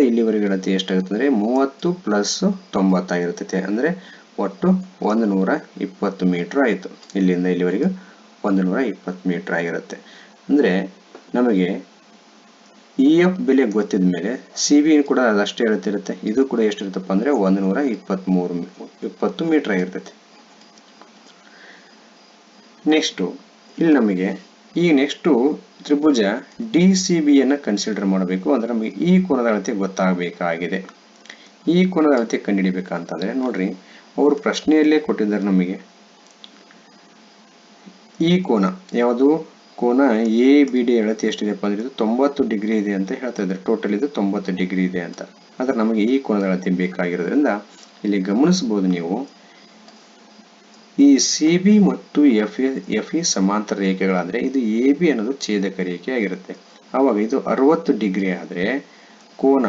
ಇಲ್ಲಿವರೆಗೆ ಅಳತೆ ಎಷ್ಟಾಗುತ್ತೆ ಅಂದರೆ 30 ಪ್ಲಸ್ 90 ಆಗಿರುತ್ತೆ. ಅಂದರೆ ಒಟ್ಟು 120 ಮೀಟರ್ ಆಯಿತು. ಇಲ್ಲಿಂದ ಇಲ್ಲಿವರೆಗೆ 120 ಮೀಟರ್ ಆಗಿರುತ್ತೆ. ಅಂದರೆ ನಮಗೆ ಇ ಎಫ್ ಬೆಲೆ ಗೊತ್ತಿದ ಮೇಲೆ ಸಿ ಬಿ ಕೂಡ ಅದಷ್ಟೇ ಇರುತ್ತೆ. ಇದು ಕೂಡ ಎಷ್ಟಿರುತ್ತಪ್ಪ ಅಂದರೆ 120 ಮೀಟರ್ ಆಗಿರ್ತೈತೆ. ನೆಕ್ಸ್ಟು ಇಲ್ಲಿ ನಮಗೆ ಈ ನೆಕ್ಸ್ಟು ತ್ರಿಭುಜ ಡಿ ಸಿ ಬಿ ಅನ್ನು ಕನ್ಸಿಡರ್ ಮಾಡಬೇಕು. ಅಂದರೆ ನಮಗೆ ಈ ಕೋನದ ಅಳತೆ ಗೊತ್ತಾಗಬೇಕಾಗಿದೆ. ಈ ಕೋನದ ಅಳತೆ ಕಂಡುಹಿಡಿಬೇಕಂತಂದ್ರೆ ನೋಡ್ರಿ, ಅವರು ಪ್ರಶ್ನೆಯಲ್ಲೇ ಕೊಟ್ಟಿದ್ದಾರೆ ನಮಗೆ ಈ ಕೋನ ಯಾವುದು ಕೋನ ಎ ಬಿ ಡಿ ಅಳತೆ ಎಷ್ಟಿದೆಪ್ಪ ಅಂದ್ರೆ ಇದು 90 ಡಿಗ್ರಿ ಇದೆ ಅಂತ ಹೇಳ್ತಾ ಇದ್ದಾರೆ. ಟೋಟಲ್ ಇದು 90 ಡಿಗ್ರಿ ಇದೆ ಅಂತ. ಆದರೆ ನಮಗೆ ಈ ಕೋನದ ಅಳತೆ ಬೇಕಾಗಿರೋದ್ರಿಂದ ಇಲ್ಲಿ ಗಮನಿಸಬಹುದು ನೀವು, ಈ ಸಿ ಬಿ ಮತ್ತು ಎಫ್ ಇ ಸಮಾಂತರ ರೇಖೆಗಳಾದರೆ ಇದು ಎ ಬಿ ಅನ್ನೋದು ಛೇದಕ ರೇಖೆ ಆಗಿರುತ್ತೆ. ಆವಾಗ ಇದು 60 ಡಿಗ್ರಿ ಆದರೆ ಕೋನ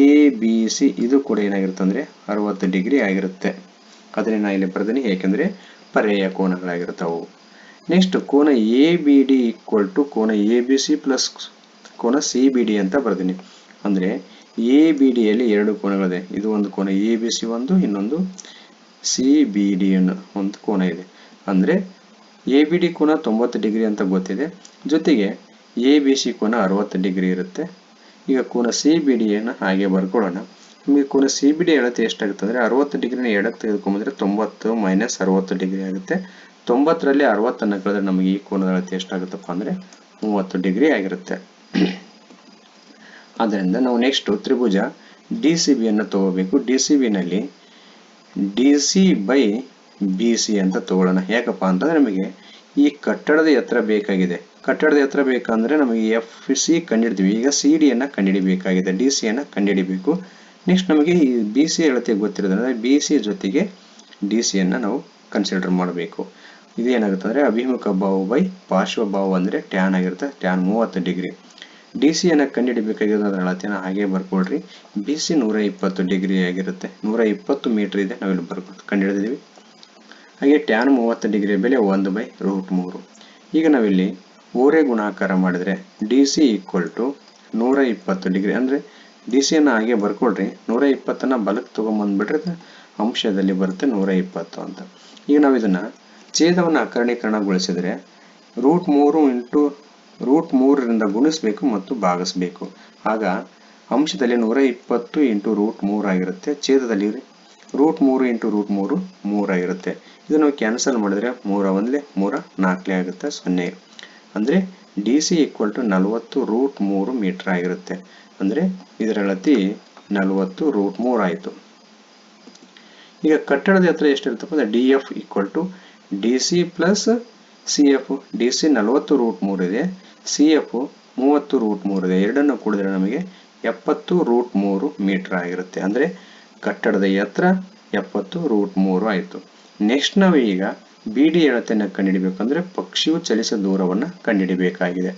ಎ ಬಿ ಸಿ ಇದು ಕೂಡ ಏನಾಗಿರುತ್ತೆ ಅಂದರೆ 60 ಡಿಗ್ರಿ ಆಗಿರುತ್ತೆ. ಅದನ್ನೇ ನಾನು ಇಲ್ಲಿ ಬರ್ತೀನಿ, ಏಕೆಂದರೆ ಪರ್ಯಾಯ ಕೋನಗಳಾಗಿರ್ತಾವು. ನೆಕ್ಸ್ಟ್ ಕೋನ A B D equal to ಕೋನ ಎ ಬಿ ಸಿ ಪ್ಲಸ್ ಕೋನ ಸಿ ಬಿ ಡಿ ಅಂತ ಬರ್ತೀನಿ. ಅಂದರೆ ಎ ಬಿ ಡಿಯಲ್ಲಿ ಎರಡು ಕೋನಗಳಿದೆ. ಇದು ಒಂದು ಕೋನ ಎ ಬಿ ಸಿ ಒಂದು, ಇನ್ನೊಂದು ಸಿ ಬಿ ಡಿ ಅನ್ನೋ ಒಂದು ಕೋನ ಇದೆ. ಅಂದರೆ ಎ ಬಿ ಡಿ ಕೋನ 90 ಡಿಗ್ರಿ ಅಂತ ಗೊತ್ತಿದೆ, ಜೊತೆಗೆ ಎ ಬಿ ಸಿ ಕೋನ 60 ಡಿಗ್ರಿ ಇರುತ್ತೆ. ಈಗ ಕೋನ ಸಿ ಬಿ ಡಿಯನ್ನು ಹಾಗೆ ಬರ್ಕೊಳ್ಳೋಣ. ನಿಮಗೆ ಕೋನ ಸಿ ಬಿ ಡಿ ಅಳತೆ ಎಷ್ಟಾಗುತ್ತೆ ಅಂದರೆ 60 ಡಿಗ್ರಿನ ಎಡಕ್ಕೆ ತೆಗೆದುಕೊಂಡ್ಬಂದರೆ 90 ಮೈನಸ್ 60 ಡಿಗ್ರಿ ಆಗುತ್ತೆ. 90ರಲ್ಲಿ 60 ಕಳೆದ್ರೆ ನಮಗೆ ಈ ಕೋನದ ಅಳತೆ ಎಷ್ಟಾಗುತ್ತಪ್ಪ ಅಂದರೆ 30 ಡಿಗ್ರಿ ಆಗಿರುತ್ತೆ. ಆದ್ದರಿಂದ ನಾವು ನೆಕ್ಸ್ಟ್ ತ್ರಿಭುಜ ಡಿ ಸಿ ಬಿ ಅನ್ನು ತಗೋಬೇಕು. ಡಿ ಸಿ ಬಿ ನಲ್ಲಿ D C by B C ಅಂತ ತಗೊಳ್ಳೋಣ. ಯಾಕಪ್ಪ ಅಂತಂದ್ರೆ ನಮಗೆ ಈ ಕಟ್ಟಡದ ಎತ್ತರ ಬೇಕಾಗಿದೆ. ಕಟ್ಟಡದ ಎತ್ತರ ಬೇಕಂದ್ರೆ ನಮಗೆ ಎಫ್ ಸಿ ಕಂಡುಹಿಡ್ತೀವಿ. ಈಗ ಸಿ ಡಿ ಅನ್ನ ಕಂಡುಹಿಡಿಬೇಕಾಗಿದೆ, ಡಿ ಸಿ ಅನ್ನ ಕಂಡುಹಿಡಿಬೇಕು. ನೆಕ್ಸ್ಟ್ ನಮಗೆ ಈ ಬಿ ಸಿ ಅಳತೆ ಗೊತ್ತಿರೋದ್ರಿಂದ ಬಿ ಸಿ ಜೊತೆಗೆ ಡಿ ಸಿ ಅನ್ನ ನಾವು ಕನ್ಸಿಡರ್ ಮಾಡಬೇಕು. ಇದು ಏನಾಗುತ್ತೆ ಅಂದರೆ ಅಭಿಮುಖ ಬಾಹು ಬೈ ಪಾರ್ಶ್ವ ಬಾಹು ಅಂದರೆ ಟ್ಯಾನ್ ಆಗಿರುತ್ತೆ. Tan 30 degree. ಡಿ ಸಿ ಅನ್ನ ಕಂಡುಹಿಡಿಬೇಕಾಗಿರೋದ್ರ ಅಳತೆನ ಹಾಗೆ ಬರ್ಕೊಳ್ರಿ. ಬಿ ಸಿ 120 ಡಿಗ್ರಿ ಆಗಿರುತ್ತೆ. 120 ಮೀಟರ್ ಇದೆ, ನಾವಿಲ್ಲಿ ಬರ್ಕೊಂಡು ಕಂಡುಹಿಡಿದಿದ್ದೀವಿ. ಹಾಗೆ ಟ್ಯಾನ್ 30 ಡಿಗ್ರಿಯ ಬೆಲೆ 1/√3. ಈಗ ನಾವಿಲ್ಲಿ ಓರೆ ಗುಣಾಕಾರ ಮಾಡಿದರೆ D C equal to 120 degree. ಅಂದರೆ ಡಿ ಸಿಯನ್ನು ಹಾಗೆ ಬರ್ಕೊಳ್ರಿ. 120ನ್ನ ಬಲಕ್ಕೆ ತೊಗೊಂಬಂದ್ಬಿಟ್ರೆ ಅಂಶದಲ್ಲಿ ಬರುತ್ತೆ 120 ಅಂತ. ಈಗ ನಾವು ಇದನ್ನು ಛೇದವನ್ನು ಅಕರ್ಣೀಕರಣಗೊಳಿಸಿದರೆ √3 ಗುಣಿಸಬೇಕು ಮತ್ತು ಭಾಗಿಸಬೇಕು. ಆಗ ಅಂಶದಲ್ಲಿ 120 ಇಂಟು √3 ಆಗಿರುತ್ತೆ. ಛೇದದಲ್ಲಿ √3 ಇಂಟು √3 3 ಆಗಿರುತ್ತೆ. ಇದು ನಾವು ಕ್ಯಾನ್ಸಲ್ ಮಾಡಿದರೆ 3 1 3 4 ಆಗುತ್ತೆ, 0. ಅಂದರೆ D C equal to 40√3 metre ಆಗಿರುತ್ತೆ. ಅಂದರೆ ಇದರ ಅಳತೆ 40√3 ಆಯಿತು. ಈಗ ಕಟ್ಟಡದ ಎತ್ತರ ಎಷ್ಟಿರುತ್ತಪ್ಪ ಅಂದರೆ D F equal to D C plus C F. D C 40√3 ಇದೆ, ಸಿ ಎಫ್ 30√3 ಇದೆ. ಎರಡನ್ನು ಕೂಡಿದ್ರೆ ನಮಗೆ 70√3 ಮೀಟರ್ ಆಗಿರುತ್ತೆ. ಅಂದರೆ ಕಟ್ಟಡದ ಎತ್ತರ 70√3 ಆಯಿತು. ನೆಕ್ಸ್ಟ್ ನಾವು ಈಗ ಬಿ ಡಿ ಅಳತೆಯನ್ನು ಕಂಡುಹಿಡಿಬೇಕಂದ್ರೆ ಪಕ್ಷಿಯು ಚಲಿಸೋ ದೂರವನ್ನು ಕಂಡುಹಿಡಿಬೇಕಾಗಿದೆ.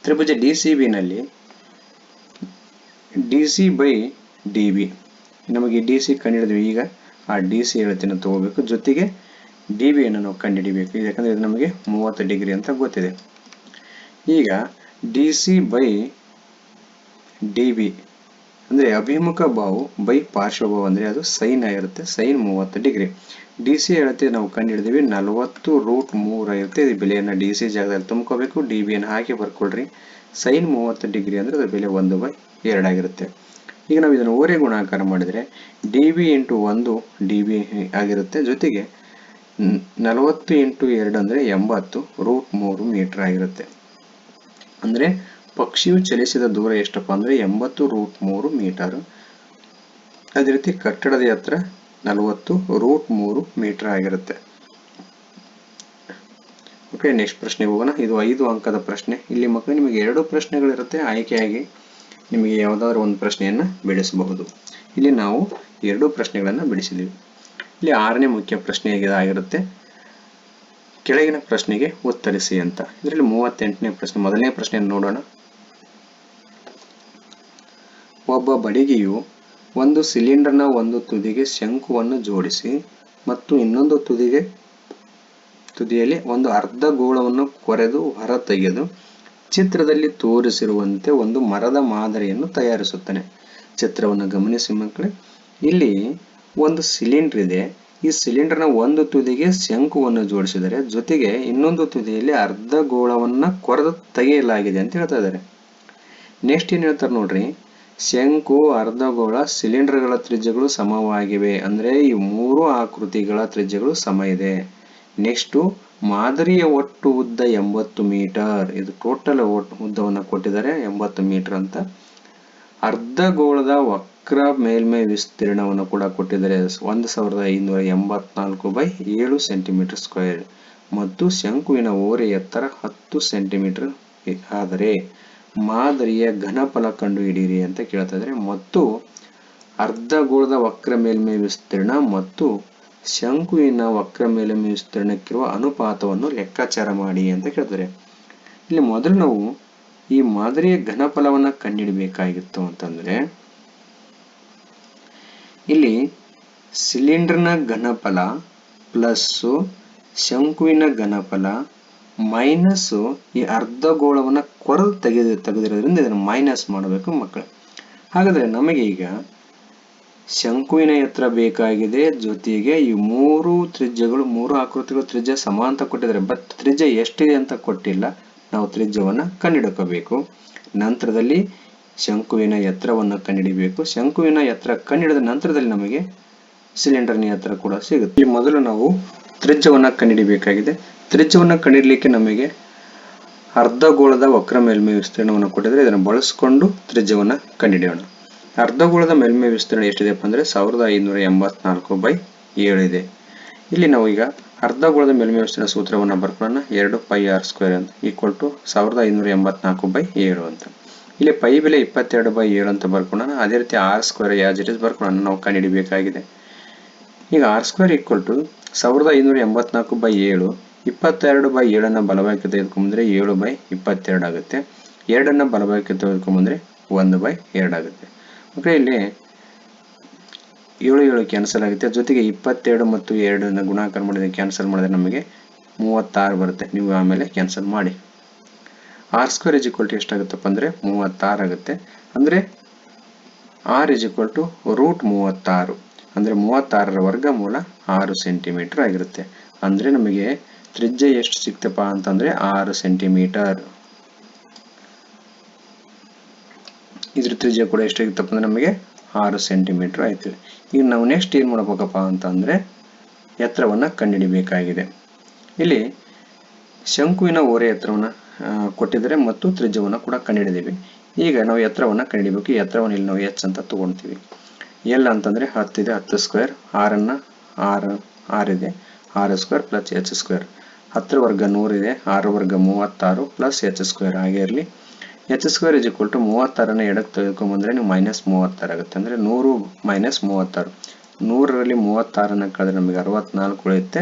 ತ್ರಿಭುಜ ಡಿ ಸಿ ಬಿ ನಲ್ಲಿ D C by D B, ನಮಗೆ ಡಿ ಸಿ ಕಂಡುಹಿಡಿದ್ವಿ. ಈಗ ಆ ಡಿ ಸಿ ಅಳತೆಯನ್ನು ತಗೋಬೇಕು, ಜೊತೆಗೆ ಡಿ ಬಿ ಅನ್ನು ನಾವು ಕಂಡುಹಿಡಿಬೇಕು. ಯಾಕಂದರೆ ಇದು ನಮಗೆ 30 ಡಿಗ್ರಿ ಅಂತ ಗೊತ್ತಿದೆ. ಈಗ D C by D B ಅಂದ್ರೆ ಅಭಿಮುಖ ಬಾಹು ಬೈ ಪಾರ್ಶ್ವಭಾವ ಅಂದ್ರೆ ಅದು ಸೈನ್ ಆಗಿರುತ್ತೆ, ಸೈನ್ 30 ಡಿಗ್ರಿ. ಡಿ ಸಿ ಅಳತೆ ನಾವು ಕಂಡು ಹಿಡಿದಿವಿ 40√3 ಆಗಿರುತ್ತೆ. ಇದು ಬೆಲೆಯನ್ನು ಡಿ ಸಿ ಜಾಗದಲ್ಲಿ ತುಂಬ್ಕೋಬೇಕು, ಡಿ ಬಿ ಅನ್ನು ಹಾಕಿ ಬರ್ಕೊಳ್ರಿ. ಸೈನ್ 30 ಡಿಗ್ರಿ ಅಂದ್ರೆ ಅದ್ರ ಬೆಲೆ 1/2 ಆಗಿರುತ್ತೆ. ಈಗ ನಾವು ಇದನ್ನು ಓರೆ ಗುಣಾಕಾರ ಮಾಡಿದರೆ D B into 1 D B ಆಗಿರುತ್ತೆ, ಜೊತೆಗೆ 40 ಇಂಟು 2 ಅಂದರೆ 80√3 ಮೀಟರ್ ಆಗಿರುತ್ತೆ. ಅಂದರೆ ಪಕ್ಷಿಯು ಚಲಿಸಿದ ದೂರ ಎಷ್ಟಪ್ಪ ಅಂದರೆ 80√3 ಮೀಟರ್. ಅದೇ ರೀತಿ ಕಟ್ಟಡದ ಎತ್ತರ 40√3 ಮೀಟರ್ ಆಗಿರುತ್ತೆ. ಓಕೆ, ನೆಕ್ಸ್ಟ್ ಪ್ರಶ್ನೆಗೆ ಹೋಗೋಣ. ಇದು 5 ಅಂಕದ ಪ್ರಶ್ನೆ. ಇಲ್ಲಿ ಮಕ್ಕಳು ನಿಮಗೆ 2 ಪ್ರಶ್ನೆಗಳಿರುತ್ತೆ, ಆಯ್ಕೆಯಾಗಿ ನಿಮಗೆ ಯಾವುದಾದ್ರೂ ಒಂದು ಪ್ರಶ್ನೆಯನ್ನು ಬಿಡಿಸಬಹುದು. ಇಲ್ಲಿ ನಾವು 2 ಪ್ರಶ್ನೆಗಳನ್ನು ಬಿಡಿಸಿದ್ದೀವಿ. ಇಲ್ಲಿ 6ನೇ ಮುಖ್ಯ ಪ್ರಶ್ನೆ ಆಗಿರುತ್ತೆ, ಕೆಳಗಿನ ಪ್ರಶ್ನೆಗೆ ಉತ್ತರಿಸಿ ಅಂತ. ಇದರಲ್ಲಿ 38ನೇ ಪ್ರಶ್ನೆ. ಮೊದಲನೇ ಪ್ರಶ್ನೆಯನ್ನು ನೋಡೋಣ. ಒಬ್ಬ ಬಡಗಿಯು ಒಂದು ಸಿಲಿಂಡರ್ನ ಒಂದು ತುದಿಗೆ ಶಂಕುವನ್ನು ಜೋಡಿಸಿ ಮತ್ತು ಇನ್ನೊಂದು ತುದಿಯಲ್ಲಿ ಒಂದು ಅರ್ಧ ಗೋಳವನ್ನು ಕೊರೆದು ಹೊರತೆಗೆದು ಚಿತ್ರದಲ್ಲಿ ತೋರಿಸಿರುವಂತೆ ಒಂದು ಮರದ ಮಾದರಿಯನ್ನು ತಯಾರಿಸುತ್ತಾನೆ. ಚಿತ್ರವನ್ನು ಗಮನಿಸಿ ಮಕ್ಕಳೇ. ಇಲ್ಲಿ ಒಂದು ಸಿಲಿಂಡರ್ ಇದೆ. ಈ ಸಿಲಿಂಡರ್ನ ಒಂದು ತುದಿಗೆ ಶಂಕುವನ್ನು ಜೋಡಿಸಿದರೆ, ಜೊತೆಗೆ ಇನ್ನೊಂದು ತುದಿಯಲ್ಲಿ ಅರ್ಧ ಗೋಳವನ್ನು ಕೊರೆದು ತೆಗೆಯಲಾಗಿದೆ ಅಂತ ಹೇಳ್ತಾ ಇದ್ದಾರೆ. ನೆಕ್ಸ್ಟ್ ಏನ್ ಹೇಳ್ತಾರೆ ನೋಡ್ರಿ, ಶಂಕು, ಅರ್ಧಗೋಳ, ಸಿಲಿಂಡರ್ಗಳ ತ್ರಿಜ್ಯಗಳು ಸಮವಾಗಿವೆ. ಅಂದ್ರೆ ಈ 3 ಆಕೃತಿಗಳ ತ್ರಿಜ್ಯಗಳು ಸಮ ಇದೆ. ನೆಕ್ಸ್ಟ್ ಮಾದರಿಯ ಒಟ್ಟು ಉದ್ದ 80 ಮೀಟರ್. ಇದು ಟೋಟಲ್ ಉದ್ದವನ್ನು ಕೊಟ್ಟಿದ್ದಾರೆ 80 ಮೀಟರ್ ಅಂತ. ಅರ್ಧಗೋಳದ ವಕ್ರ ಮೇಲ್ಮೈ ವಿಸ್ತೀರ್ಣವನ್ನು ಕೂಡ ಕೊಟ್ಟಿದ್ದಾರೆ 1584/7 ಸೆಂಟಿಮೀಟರ್ ಸ್ಕ್ವೇರ್. ಮತ್ತು ಶಂಕುವಿನ ಓರೆ ಎತ್ತರ 10 ಸೆಂಟಿಮೀಟರ್ ಆದರೆ ಮಾದರಿಯ ಘನಫಲ ಕಂಡು ಹಿಡಿಯಿರಿ ಅಂತ ಕೇಳ್ತಾ ಇದ್ದಾರೆ. ಮತ್ತು ಅರ್ಧಗೋಳದ ವಕ್ರ ಮೇಲ್ಮೈ ವಿಸ್ತೀರ್ಣ ಮತ್ತು ಶಂಕುವಿನ ವಕ್ರ ಮೇಲ್ಮೈ ವಿಸ್ತೀರ್ಣಕ್ಕಿರುವ ಅನುಪಾತವನ್ನು ಲೆಕ್ಕಾಚಾರ ಮಾಡಿ ಅಂತ ಕೇಳ್ತಾರೆ. ಇಲ್ಲಿ ಮೊದಲು ನಾವು ಈ ಮಾದರಿಯ ಘನಫಲವನ್ನ ಕಂಡುಹಿಡಬೇಕಾಗಿತ್ತು ಅಂತಂದ್ರೆ, ಇಲ್ಲಿ ಸಿಲಿಂಡರ್ನ ಘನಫಲ ಪ್ಲಸ್ ಶಂಕುವಿನ ಘನಫಲ ಮೈನಸ್ ಈ ಅರ್ಧಗೋಳವನ್ನ ಕೊರೆದು ತೆಗೆದಿರೋದ್ರಿಂದ ಇದನ್ನು ಮೈನಸ್ ಮಾಡಬೇಕು ಮಕ್ಕಳು. ಹಾಗಾದ್ರೆ ನಮಗೆ ಈಗ ಶಂಕುವಿನ ಎತ್ತರ ಬೇಕಾಗಿದೆ, ಜೊತೆಗೆ ಈ 3 ತ್ರಿಜ್ಯಗಳು 3 ಆಕೃತಿಗಳ ತ್ರಿಜ್ಯ ಸಮ ಅಂತ ಕೊಟ್ಟಿದ್ದಾರೆ. ಬಟ್ ತ್ರಿಜ್ಯ ಎಷ್ಟಿದೆ ಅಂತ ಕೊಟ್ಟಿಲ್ಲ. ನಾವು ತ್ರಿಜ್ಯವನ್ನ ಕಂಡುಹಿಡಕೋಬೇಕು. ನಂತರದಲ್ಲಿ ಶಂಕುವಿನ ಎತ್ತರವನ್ನು ಕಂಡುಹಿಡಿಬೇಕು. ಶಂಕುವಿನ ಎತ್ತರ ಕಂಡುಹಿಡಿದ ನಂತರದಲ್ಲಿ ನಮಗೆ ಸಿಲಿಂಡರ್ನ ಎತ್ತರ ಕೂಡ ಸಿಗುತ್ತೆ. ಇಲ್ಲಿ ಮೊದಲು ನಾವು ತ್ರಿಜ್ಯವನ್ನ ಕಂಡುಹಿಡಿಯಬೇಕಾಗಿದೆ. ತ್ರಿಜ್ಯವನ್ನು ಕಂಡುಹಿಡಲಿಕ್ಕೆ ನಮಗೆ ಅರ್ಧಗೋಳದ ವಕ್ರ ಮೇಲ್ಮೈ ವಿಸ್ತೀರ್ಣವನ್ನು ಕೊಟ್ಟಿದ್ರೆ ಇದನ್ನು ಬಳಸಿಕೊಂಡು ತ್ರಿಜ್ಯವನ್ನು ಕಂಡುಹಿಡಿಯೋಣ. ಅರ್ಧಗೋಳದ ಮೇಲ್ಮೈ ವಿಸ್ತೀರ್ಣ ಎಷ್ಟಿದೆಪ್ಪ ಅಂದ್ರೆ 1584/7 ಇದೆ. ಇಲ್ಲಿ ನಾವು ಈಗ ಅರ್ಧಗೋಳದ ಮೇಲ್ಮೈ ವಿಸ್ತೀರ್ಣ ಸೂತ್ರವನ್ನು ಬರ್ಕೊಳ್ಳೋಣ. 2πr² ಅಂತ ಈಕ್ವಲ್ ಟು 1584/7 ಅಂತ. ಇಲ್ಲಿ ಪೈ ಬೆಲೆ 22/7 ಅಂತ ಬರ್ಕೊಳ್ಳೋಣ. ಅದೇ ರೀತಿ r² ಯಾಸ್ ಇಟ್ ಇಸ್ ಬರ್ಕೊಳ್ಳೋಣ. ನಾವು ಕಂಡುಹಿಡಿಯಬೇಕಾಗಿದೆ. ಈಗ r² ಈಕ್ವಲ್ ಟು 1584/7 22/7 ಬಲಭಾಗಕ್ಕೆ ತೆಗೆದುಕೊಂಡ್ರೆ 7/22 ಆಗುತ್ತೆ. 2 ಬಲಭಾಗಕ್ಕೆ ತೆಗೆದುಕೊಂಡ್ರೆ 1/2 ಆಗುತ್ತೆ. ಓಕೆ, ಇಲ್ಲಿ 7 ಕ್ಯಾನ್ಸಲ್ ಆಗುತ್ತೆ. ಜೊತೆಗೆ 22 ಮತ್ತು 2 ಗುಣಾಕಾರ ಮಾಡಿದ್ರೆ ಕ್ಯಾನ್ಸಲ್ ಮಾಡಿದ್ರೆ ನಮಗೆ 36 ಬರುತ್ತೆ. ನೀವು ಆಮೇಲೆ ಕ್ಯಾನ್ಸಲ್ ಮಾಡಿ. r² ಇಸ್ ಈಕ್ವಲ್ ಟು ಎಷ್ಟಾಗುತ್ತಪ್ಪ ಅಂದ್ರೆ 36 ಆಗುತ್ತೆ. ಅಂದ್ರೆ r ಇಸ್ ಈಕ್ವಲ್ ಟು √36 ಅಂದ್ರೆ 36ರ ವರ್ಗಮೂಲ 6 ಸೆಂಟಿಮೀಟರ್ ಆಗಿರುತ್ತೆ. ಅಂದ್ರೆ ನಮಗೆ ತ್ರಿಜ್ಯ ಎಷ್ಟು ಸಿಕ್ತಪ್ಪ ಅಂತಂದ್ರೆ 6 ಸೆಂಟಿಮೀಟರ್. ಇದ್ರ ತ್ರಿಜ್ಯ ಕೂಡ ಎಷ್ಟಾಗಿತ್ತಪ್ಪ ಅಂದ್ರೆ ನಮಗೆ 6 ಸೆಂಟಿಮೀಟರ್ ಆಯ್ತು. ಈಗ ನಾವು ನೆಕ್ಸ್ಟ್ ಏನ್ ಮಾಡಬೇಕಪ್ಪ ಅಂತಂದ್ರೆ ಎತ್ತರವನ್ನ ಕಂಡುಹಿಡಿಯಬೇಕಾಗಿದೆ. ಇಲ್ಲಿ ಶಂಕುವಿನ ಓರೆ ಎತ್ತರವನ್ನ ಕೊಟ್ಟಿದ್ದಾರೆ ಮತ್ತು ತ್ರಿಜ್ಯವನ್ನು ಕೂಡ ಕಂಡುಹಿಡಿದಿವಿ. ಈಗ ನಾವು ಎತ್ತರವನ್ನ ಕಂಡುಹಿಡಿಯಬೇಕು. ಈ ಎತ್ತರವನ್ನು ಇಲ್ಲಿ ನಾವು h ಅಂತ ತಗೊಳ್ತೀವಿ. L ಅಂತಂದ್ರೆ 10 ಇದೆ, 10². r ಅನ್ನ r ಇದೆ, r² ಪ್ಲಸ್ h². 10 ವರ್ಗ 100 ಇದೆ, r ವರ್ಗ 36 ಪ್ಲಸ್ h² ಹಾಗೆ ಇರಲಿ. h² ಇಸ್ ಈಕ್ವಲ್ ಟು 36ನ ಎಡಕ್ಕೆ ತೆಗೆದುಕೊಂಡ್ಬಂದ್ರೆ ನೀವು -36 ಆಗುತ್ತೆ. ಅಂದ್ರೆ 100 - 36. 100ರಲ್ಲಿ 36ನ ಕಳೆದ್ರೆ ನಮಗೆ 64 ಉಳಿಯುತ್ತೆ.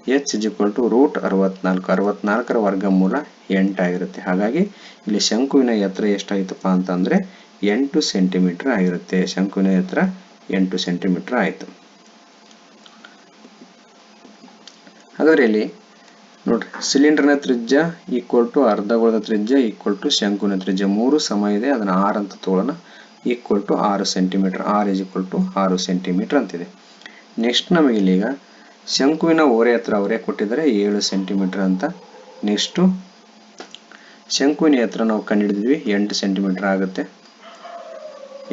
h is equal to √64. 64ರ ವರ್ಗಮೂಲ 8 ಆಗಿರುತ್ತೆ. ಹಾಗಾಗಿ ಇಲ್ಲಿ ಶಂಕುವಿನ ಎತ್ತರ ಎಷ್ಟಾಯ್ತಪ್ಪ ಅಂತಂದ್ರೆ 8 ಸೆಂಟಿಮೀಟರ್ ಆಗಿರುತ್ತೆ. ಶಂಕುವಿನ ಎತ್ತರ 8 ಸೆಂಟಿಮೀಟರ್ ಆಯಿತು. ಹಾಗಾದ್ರೆ ಇಲ್ಲಿ ನೋಡ್ರಿ, ಸಿಲಿಂಡರ್ನ ತ್ರಿಜ್ಯ ಈಕ್ವಲ್ ಟು ಅರ್ಧಗೋಳದ ತ್ರಿಜ್ಯ ಈಕ್ವಲ್ ಟು ಶಂಕುವಿನ ತ್ರಿಜ್ಯ 3 ಸಮ ಇದೆ. ಅದನ್ನ r ಅಂತ ತಗೊಳ್ಳೋಣ. Equal to 6 centimetre, R is equal to 6 centimetre ಅಂತಿದೆ. ನೆಕ್ಸ್ಟ್ ನಮಗೆ ಇಲ್ಲಿಗ ಶಂಕುವಿನ ಓರೆ ಎತ್ತರ ಅವರೇ ಕೊಟ್ಟಿದ್ದಾರೆ 7 ಸೆಂಟಿಮೀಟರ್ ಅಂತ. ನೆಕ್ಸ್ಟು ಶಂಕುವಿನ ಎತ್ತರ ನಾವು ಕಂಡುಹಿಡಿದ್ವಿ 8 ಸೆಂಟಿಮೀಟರ್ ಆಗುತ್ತೆ,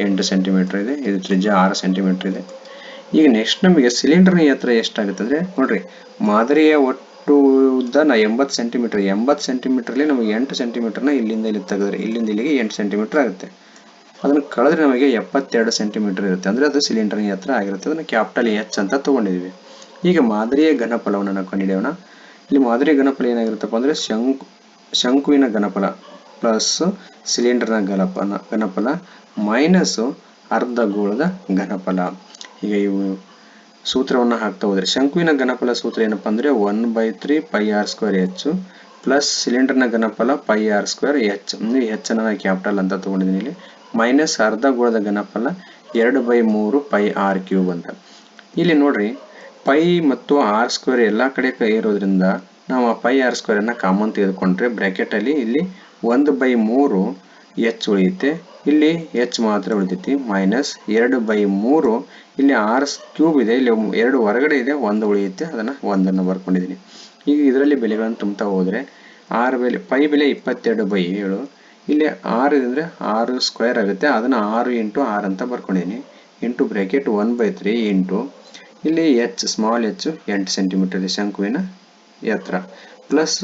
8 ಸೆಂಟಿಮೀಟರ್ ಇದೆ. ಇದು ತ್ರಿಜ್ಯ 6 ಸೆಂಟಿಮೀಟರ್ ಇದೆ. ಈಗ ನೆಕ್ಸ್ಟ್ ನಮಗೆ ಸಿಲಿಂಡರ್ನ ಎತ್ತರ ಎಷ್ಟಾಗುತ್ತೆ ಅಂದರೆ ನೋಡ್ರಿ, ಮಾದರಿಯ ಒಟ್ಟು ಉದ್ದ 80 ಸೆಂಟಿಮೀಟರ್, 80 ಸೆಂಟಿಮೀಟರ್ಲಿ ನಮಗೆ 8 ಸೆಂಟಿಮೀಟರ್ನ ಇಲ್ಲಿಂದ ಇಲ್ಲಿ ತೆಗೆದ್ರೆ ಇಲ್ಲಿಂದ ಇಲ್ಲಿಗೆ 8 ಸೆಂಟಿಮೀಟರ್ ಆಗುತ್ತೆ. ಅದನ್ನು ಕಳೆದ್ರೆ ನಮಗೆ 72 ಸೆಂಟಿಮೀಟರ್ ಇರುತ್ತೆ, ಅಂದರೆ ಅದು ಸಿಲಿಂಡರ್ನ ಎತ್ತರ ಆಗಿರುತ್ತೆ. ಅದನ್ನು ಕ್ಯಾಪಿಟಲ್ ಎಚ್ ಅಂತ ತಗೊಂಡಿದ್ದೀವಿ. ಈಗ ಮಾದರಿಯ ಘನಫಲವನ್ನು ನಾವು ಕಂಡುಹಿಡಿಯೋಣ. ಇಲ್ಲಿ ಮಾದರಿಯ ಘನಫಲ ಏನಾಗಿರುತ್ತಪ್ಪ ಅಂದರೆ ಶಂಕುವಿನ ಘನಫಲ ಪ್ಲಸ್ ಸಿಲಿಂಡರ್ನ ಘನಫಲ ಮೈನಸ್ ಅರ್ಧಗೋಳದ ಘನಫಲ. ಈಗ ಇವು ಸೂತ್ರವನ್ನು ಹಾಕ್ತಾ ಹೋದರೆ ಶಂಕುವಿನ ಘನಫಲ ಸೂತ್ರ ಏನಪ್ಪ ಅಂದರೆ 1/3 πr² ಪ್ಲಸ್ ಸಿಲಿಂಡರ್ನ ಘನಫಲ πr²h. ಹೆಚ್ಚನ್ನು ನಾನು ಕ್ಯಾಪಿಟಲ್ ಅಂತ ತಗೊಂಡಿದ್ದೀನಿ ಇಲ್ಲಿ, ಮೈನಸ್ ಅರ್ಧಗೋಳದ ಘನಫಲ 2/3 πr³ ಅಂತ. ಇಲ್ಲಿ ನೋಡ್ರಿ, ಪೈ ಮತ್ತು r² ಎಲ್ಲ ಕಡೆ ಇರೋದ್ರಿಂದ ನಾವು ಆ πr² ಕಾಮನ್ ತೆಗೆದುಕೊಂಡ್ರೆ ಬ್ರ್ಯಾಕೆಟಲ್ಲಿ ಇಲ್ಲಿ 1/3 h ಉಳಿಯುತ್ತೆ, ಇಲ್ಲಿ h ಮಾತ್ರ ಉಳಿತೈತಿ, ಮೈನಸ್ 2/3 ಇಲ್ಲಿ r³ ಇದೆ, ಇಲ್ಲಿ 2 ಹೊರಗಡೆ ಇದೆ, 1 ಉಳಿಯುತ್ತೆ, ಅದನ್ನು 1 ಬರ್ಕೊಂಡಿದ್ದೀನಿ. ಈಗ ಇದರಲ್ಲಿ ಬೆಲೆಗಳನ್ನು ತುಂಬ್ತಾ ಹೋದರೆ r ಬೆಲೆ ಪೈ ಬೆಲೆ 22/7, ಇಲ್ಲಿ r ಅಂದರೆ 6² ಆಗುತ್ತೆ, ಅದನ್ನು 6 × r ಅಂತ ಬರ್ಕೊಂಡಿದ್ದೀನಿ, ಇಂಟು ಬ್ರ್ಯಾಕೆಟ್ 1/3 ಇಂಟು ಇಲ್ಲಿ h ಸ್ಮಾಲ್ h 8 ಸೆಂಟಿಮೀಟರ್ ಇದೆ ಶಂಕುವಿನ ಎತ್ತರ, ಪ್ಲಸ್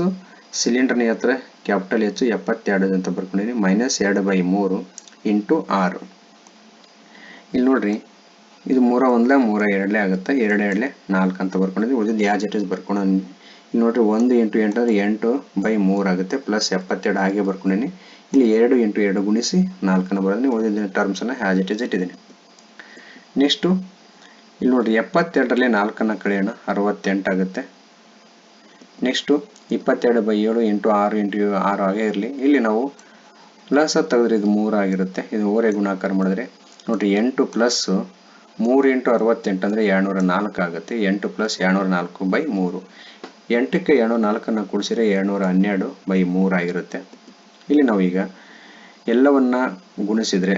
ಸಿಲಿಂಡರ್ನ ಎತ್ತರ ಕ್ಯಾಪಿಟಲ್ H 72 ಅಂತ ಬರ್ಕೊಂಡಿದ್ದೀನಿ, ಮೈನಸ್ 2/3 ಇಂಟು 6. ಇಲ್ಲಿ ನೋಡ್ರಿ, ಇದು 3 1 3 2 ಆಗುತ್ತೆ, 2 2 4 ಅಂತ ಬರ್ಕೊಂಡಿದ್ದೀವಿ. ಉಳಿದಿದ್ದು ಯಾಜ್ ಇಟ್ ಇಸ್ ಬರ್ಕೊಂಡು ಇಲ್ಲಿ ನೋಡ್ರಿ 1 × 8 ಅಂದರೆ 8/3 ಆಗುತ್ತೆ, ಪ್ಲಸ್ 72 ಹಾಗೆ ಬರ್ಕೊಂಡಿದ್ದೀನಿ. ಇಲ್ಲಿ 2 × 2 ಗುಣಿಸಿ 4 ಬರೋದನ್ನ ಉಳಿದಿದ್ದ ಟರ್ಮ್ಸನ್ನು ಹ್ಯಾಜ್ ಇಟ್ ಇಸ್ ಇಟ್ಟಿದ್ದೀನಿ. ನೆಕ್ಸ್ಟು ಇಲ್ಲಿ ನೋಡ್ರಿ 72ರಲ್ಲಿ 4 ಕಳೆಯೋಣ, 68 ಆಗುತ್ತೆ. ನೆಕ್ಸ್ಟು 22/7 ಇಂಟು 6 × 6 ಆಗೇ ಇರಲಿ. ಇಲ್ಲಿ ನಾವು ಪ್ಲಸ್ ತೆಗೆದ್ರೆ ಇದು 3 ಆಗಿರುತ್ತೆ, ಇದು ಓರೆ ಗುಣಾಕಾರ ಮಾಡಿದ್ರೆ ನೋಡ್ರಿ 8 ಪ್ಲಸ್ 3 × 68 ಅಂದರೆ 204 ಆಗುತ್ತೆ, 8 ಪ್ಲಸ್ 204/3. 8ಕ್ಕೆ 204 ಕೂಡಿಸಿದ್ರೆ 212/3 ಆಗಿರುತ್ತೆ. ಇಲ್ಲಿ ನಾವೀಗ ಎಲ್ಲವನ್ನ ಗುಣಿಸಿದರೆ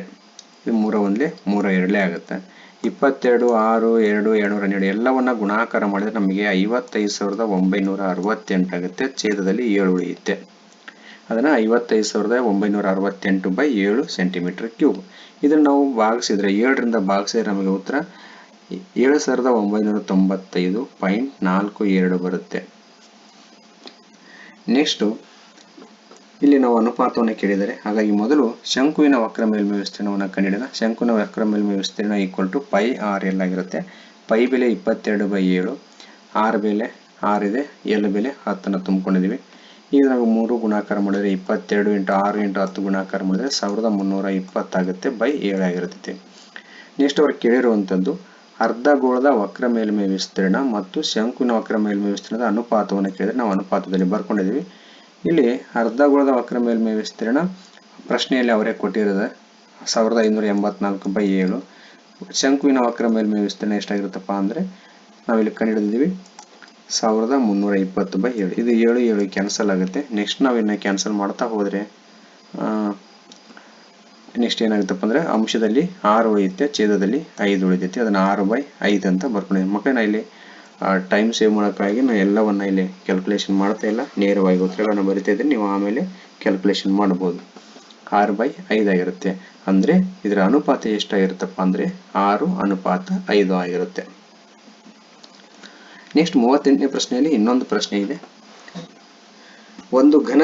ಇದು 3 1 3 2 ಆಗುತ್ತೆ, 22 6 2 212 ಎಲ್ಲವನ್ನ ಗುಣಾಕಾರ ಮಾಡಿದ್ರೆ ನಮಗೆ 55,968 ಆಗುತ್ತೆ. ಛೇದದಲ್ಲಿ 7 ಉಳಿಯುತ್ತೆ, ಅದನ್ನು 55,968/7 ಸೆಂಟಿಮೀಟರ್ ಕ್ಯೂಬ್. ಇದನ್ನು ನಾವು ಭಾಗಿಸಿದ್ರೆ 7ರಿಂದ ಭಾಗಿಸಿದ್ರೆ ನಮಗೆ ಉತ್ತರ 7,995.42 ಬರುತ್ತೆ. ನೆಕ್ಸ್ಟು ಇಲ್ಲಿ ನಾವು ಅನುಪಾತವನ್ನು ಕೇಳಿದರೆ, ಹಾಗಾಗಿ ಮೊದಲು ಶಂಕುವಿನ ವಕ್ರ ಮೇಲ್ಮೈ ವಿಸ್ತೀರ್ಣವನ್ನು ಕಂಡುಹಿಡಿಯೋಣ. ಶಂಕುವಿನ ವಕ್ರ ಮೇಲ್ಮೈ ವಿಸ್ತೀರ್ಣ ಈಕ್ವಲ್ ಟು πr_l ಆಗಿರುತ್ತೆ. ಪೈ ಬೆಲೆ 22/7, r ಬೆಲೆ 6 ಇದೆ, l ಬೆಲೆ 10 ತುಂಬಿಕೊಂಡಿದ್ದೀವಿ. ಈಗ ನಾವು 3 ಗುಣಾಕಾರ ಮಾಡಿದರೆ 22 × 6 × 10 ಗುಣಾಕಾರ ಮಾಡಿದರೆ 1320 ಆಗುತ್ತೆ, /7 ಆಗಿರುತ್ತೆ. ನೆಕ್ಸ್ಟ್ ಅವ್ರು ಕೇಳಿರುವಂಥದ್ದು ಅರ್ಧಗೋಳದ ವಕ್ರ ಮೇಲ್ಮೈ ವಿಸ್ತೀರ್ಣ ಮತ್ತು ಶಂಕುವಿನ ವಕ್ರ ಮೇಲ್ಮೈ ವಿಸ್ತೀರ್ಣದ ಅನುಪಾತವನ್ನು ಕೇಳಿದರೆ ನಾವು ಅನುಪಾತದಲ್ಲಿ ಬರ್ಕೊಂಡಿದ್ದೀವಿ. ಇಲ್ಲಿ ಅರ್ಧಗೋಳದ ವಕ್ರ ಮೇಲ್ಮೈ ವಿಸ್ತೀರ್ಣ ಪ್ರಶ್ನೆಯಲ್ಲಿ ಅವರೇ ಕೊಟ್ಟಿರೋದು 1584/7. ಶಂಕುವಿನ ವಕ್ರ ಮೇಲ್ಮೈ ವಿಸ್ತೀರ್ಣ ಎಷ್ಟಾಗಿರುತ್ತಪ್ಪ ಅಂದರೆ ನಾವಿಲ್ಲಿ ಕಂಡುಹಿಡಿದಿದ್ದೀವಿ 1320/7. ಇದು 7 7 ಕ್ಯಾನ್ಸಲ್ ಆಗುತ್ತೆ. ನೆಕ್ಸ್ಟ್ ನಾವಿನ್ನು ಕ್ಯಾನ್ಸಲ್ ಮಾಡ್ತಾ ಹೋದರೆ ನೆಕ್ಸ್ಟ್ ಏನಾಗುತ್ತಪ್ಪ ಅಂದರೆ ಅಂಶದಲ್ಲಿ 6 ಉಳಿಯುತ್ತೆ, ಛೇದದಲ್ಲಿ 5 ಉಳಿತೈತಿ, ಅದನ್ನು 6/5 ಅಂತ ಬರ್ಕೊಂಡಿದ್ದೀವಿ. ಮಕ್ಕಳೇ ನಾ ಇಲ್ಲಿ ಟೈಮ್ ಸೇವ್ ಮಾಡೋಕ್ಕಾಗಿ ನಾನು ಎಲ್ಲವನ್ನ ಇಲ್ಲಿ ಕ್ಯಾಲ್ಕುಲೇಷನ್ ಮಾಡ್ತಾ ಇಲ್ಲ, ನೇರವಾಗಿ ಉತ್ತರಗಳನ್ನು ಬರಿತಾ ಇದ್ದೀನಿ, ನೀವು ಆಮೇಲೆ ಕ್ಯಾಲ್ಕುಲೇಷನ್ ಮಾಡ್ಬೋದು. 6/5 ಆಗಿರುತ್ತೆ, ಅಂದರೆ ಇದರ ಅನುಪಾತ ಎಷ್ಟಾಗಿರುತ್ತಪ್ಪ ಅಂದರೆ 6:5 ಆಗಿರುತ್ತೆ. ನೆಕ್ಸ್ಟ್ 38ನೇ ಪ್ರಶ್ನೆಯಲ್ಲಿ ಇನ್ನೊಂದು ಪ್ರಶ್ನೆ ಇದೆ. ಒಂದು ಘನ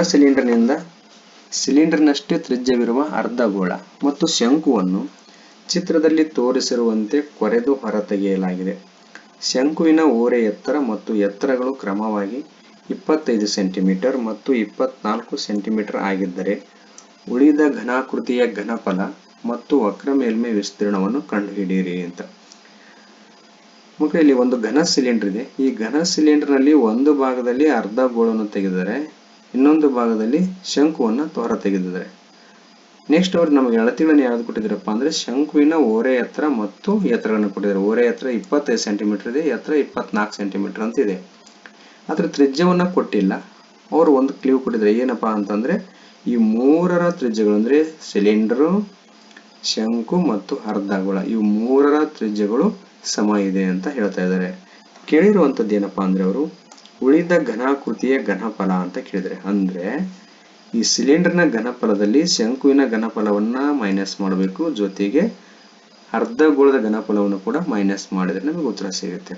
ಸಿಲಿಂಡರ್ನಷ್ಟೇ ತ್ರಿಜ್ಯವಿರುವ ಅರ್ಧಗೋಳ ಮತ್ತು ಶಂಕುವನ್ನು ಚಿತ್ರದಲ್ಲಿ ತೋರಿಸಿರುವಂತೆ ಕೊರೆದು ಹೊರತೆಗೆಯಲಾಗಿದೆ. ಶಂಕುವಿನ ಓರೆ ಎತ್ತರ ಮತ್ತು ಎತ್ತರಗಳು ಕ್ರಮವಾಗಿ 25 ಸೆಂಟಿಮೀಟರ್ ಮತ್ತು 24 ಸೆಂಟಿಮೀಟರ್ ಆಗಿದ್ದರೆ ಉಳಿದ ಘನಾಕೃತಿಯ ಘನಫಲ ಮತ್ತು ವಕ್ರ ಮೇಲ್ಮೈ ವಿಸ್ತೀರ್ಣವನ್ನು ಕಂಡುಹಿಡಿಯಿರಿ ಅಂತ. ಮಕ್ಕಳು ಇಲ್ಲಿ ಒಂದು ಘನ ಸಿಲಿಂಡರ್ ಇದೆ. ಈ ಘನ ಸಿಲಿಂಡರ್ನಲ್ಲಿ ಒಂದು ಭಾಗದಲ್ಲಿ ಅರ್ಧಗೋಳವನ್ನು ತೆಗೆದರೆ ಇನ್ನೊಂದು ಭಾಗದಲ್ಲಿ ಶಂಕುವನ್ನು ಹೊರ ತೆಗೆದಿದ್ದಾರೆ. ನೆಕ್ಸ್ಟ್ ಅವ್ರು ನಮಗೆ ಅಳತೆಗಳನ್ನು ಯಾವ್ದು ಕೊಟ್ಟಿದ್ದಾರಪ್ಪ ಅಂದರೆ ಶಂಕುವಿನ ಓರೆ ಎತ್ತರ ಮತ್ತು ಎತ್ತರಗಳನ್ನು ಕೊಟ್ಟಿದ್ದಾರೆ. ಓರೆ ಎತ್ತರ 25 ಸೆಂಟಿಮೀಟರ್ ಇದೆ, ಎತ್ತರ 24 ಸೆಂಟಿಮೀಟರ್ ಅಂತ ಇದೆ. ಅದರ ತ್ರಿಜ್ಯವನ್ನು ಕೊಟ್ಟಿಲ್ಲ. ಅವರು ಒಂದು ಕ್ಲೂ ಕೊಟ್ಟಿದ್ದಾರೆ, ಏನಪ್ಪಾ ಅಂತಂದ್ರೆ ಈ ಮೂರರ ತ್ರಿಜ್ಯಗಳು ಅಂದರೆ ಸಿಲಿಂಡರು, ಶಂಕು ಮತ್ತು ಅರ್ಧಗೋಳ ಇವು ಮೂರರ ತ್ರಿಜ್ಯಗಳು ಸಮ ಇದೆ ಅಂತ ಹೇಳ್ತಾ ಇದ್ದಾರೆ. ಕೇಳಿರುವಂಥದ್ದು ಏನಪ್ಪಾ ಅಂದ್ರೆ ಅವರು ಉಳಿದ ಘನಾಕೃತಿಯ ಘನಫಲ ಅಂತ ಕೇಳಿದರೆ, ಅಂದ್ರೆ ಈ ಸಿಲಿಂಡರ್ನ ಘನಫಲದಲ್ಲಿ ಶಂಕುವಿನ ಘನಫಲವನ್ನ ಮೈನಸ್ ಮಾಡಬೇಕು, ಜೊತೆಗೆ ಅರ್ಧಗೋಳದ ಘನಫಲವನ್ನು ಕೂಡ ಮೈನಸ್ ಮಾಡಿದ್ರೆ ನಮಗೆ ಉತ್ತರ ಸಿಗುತ್ತೆ.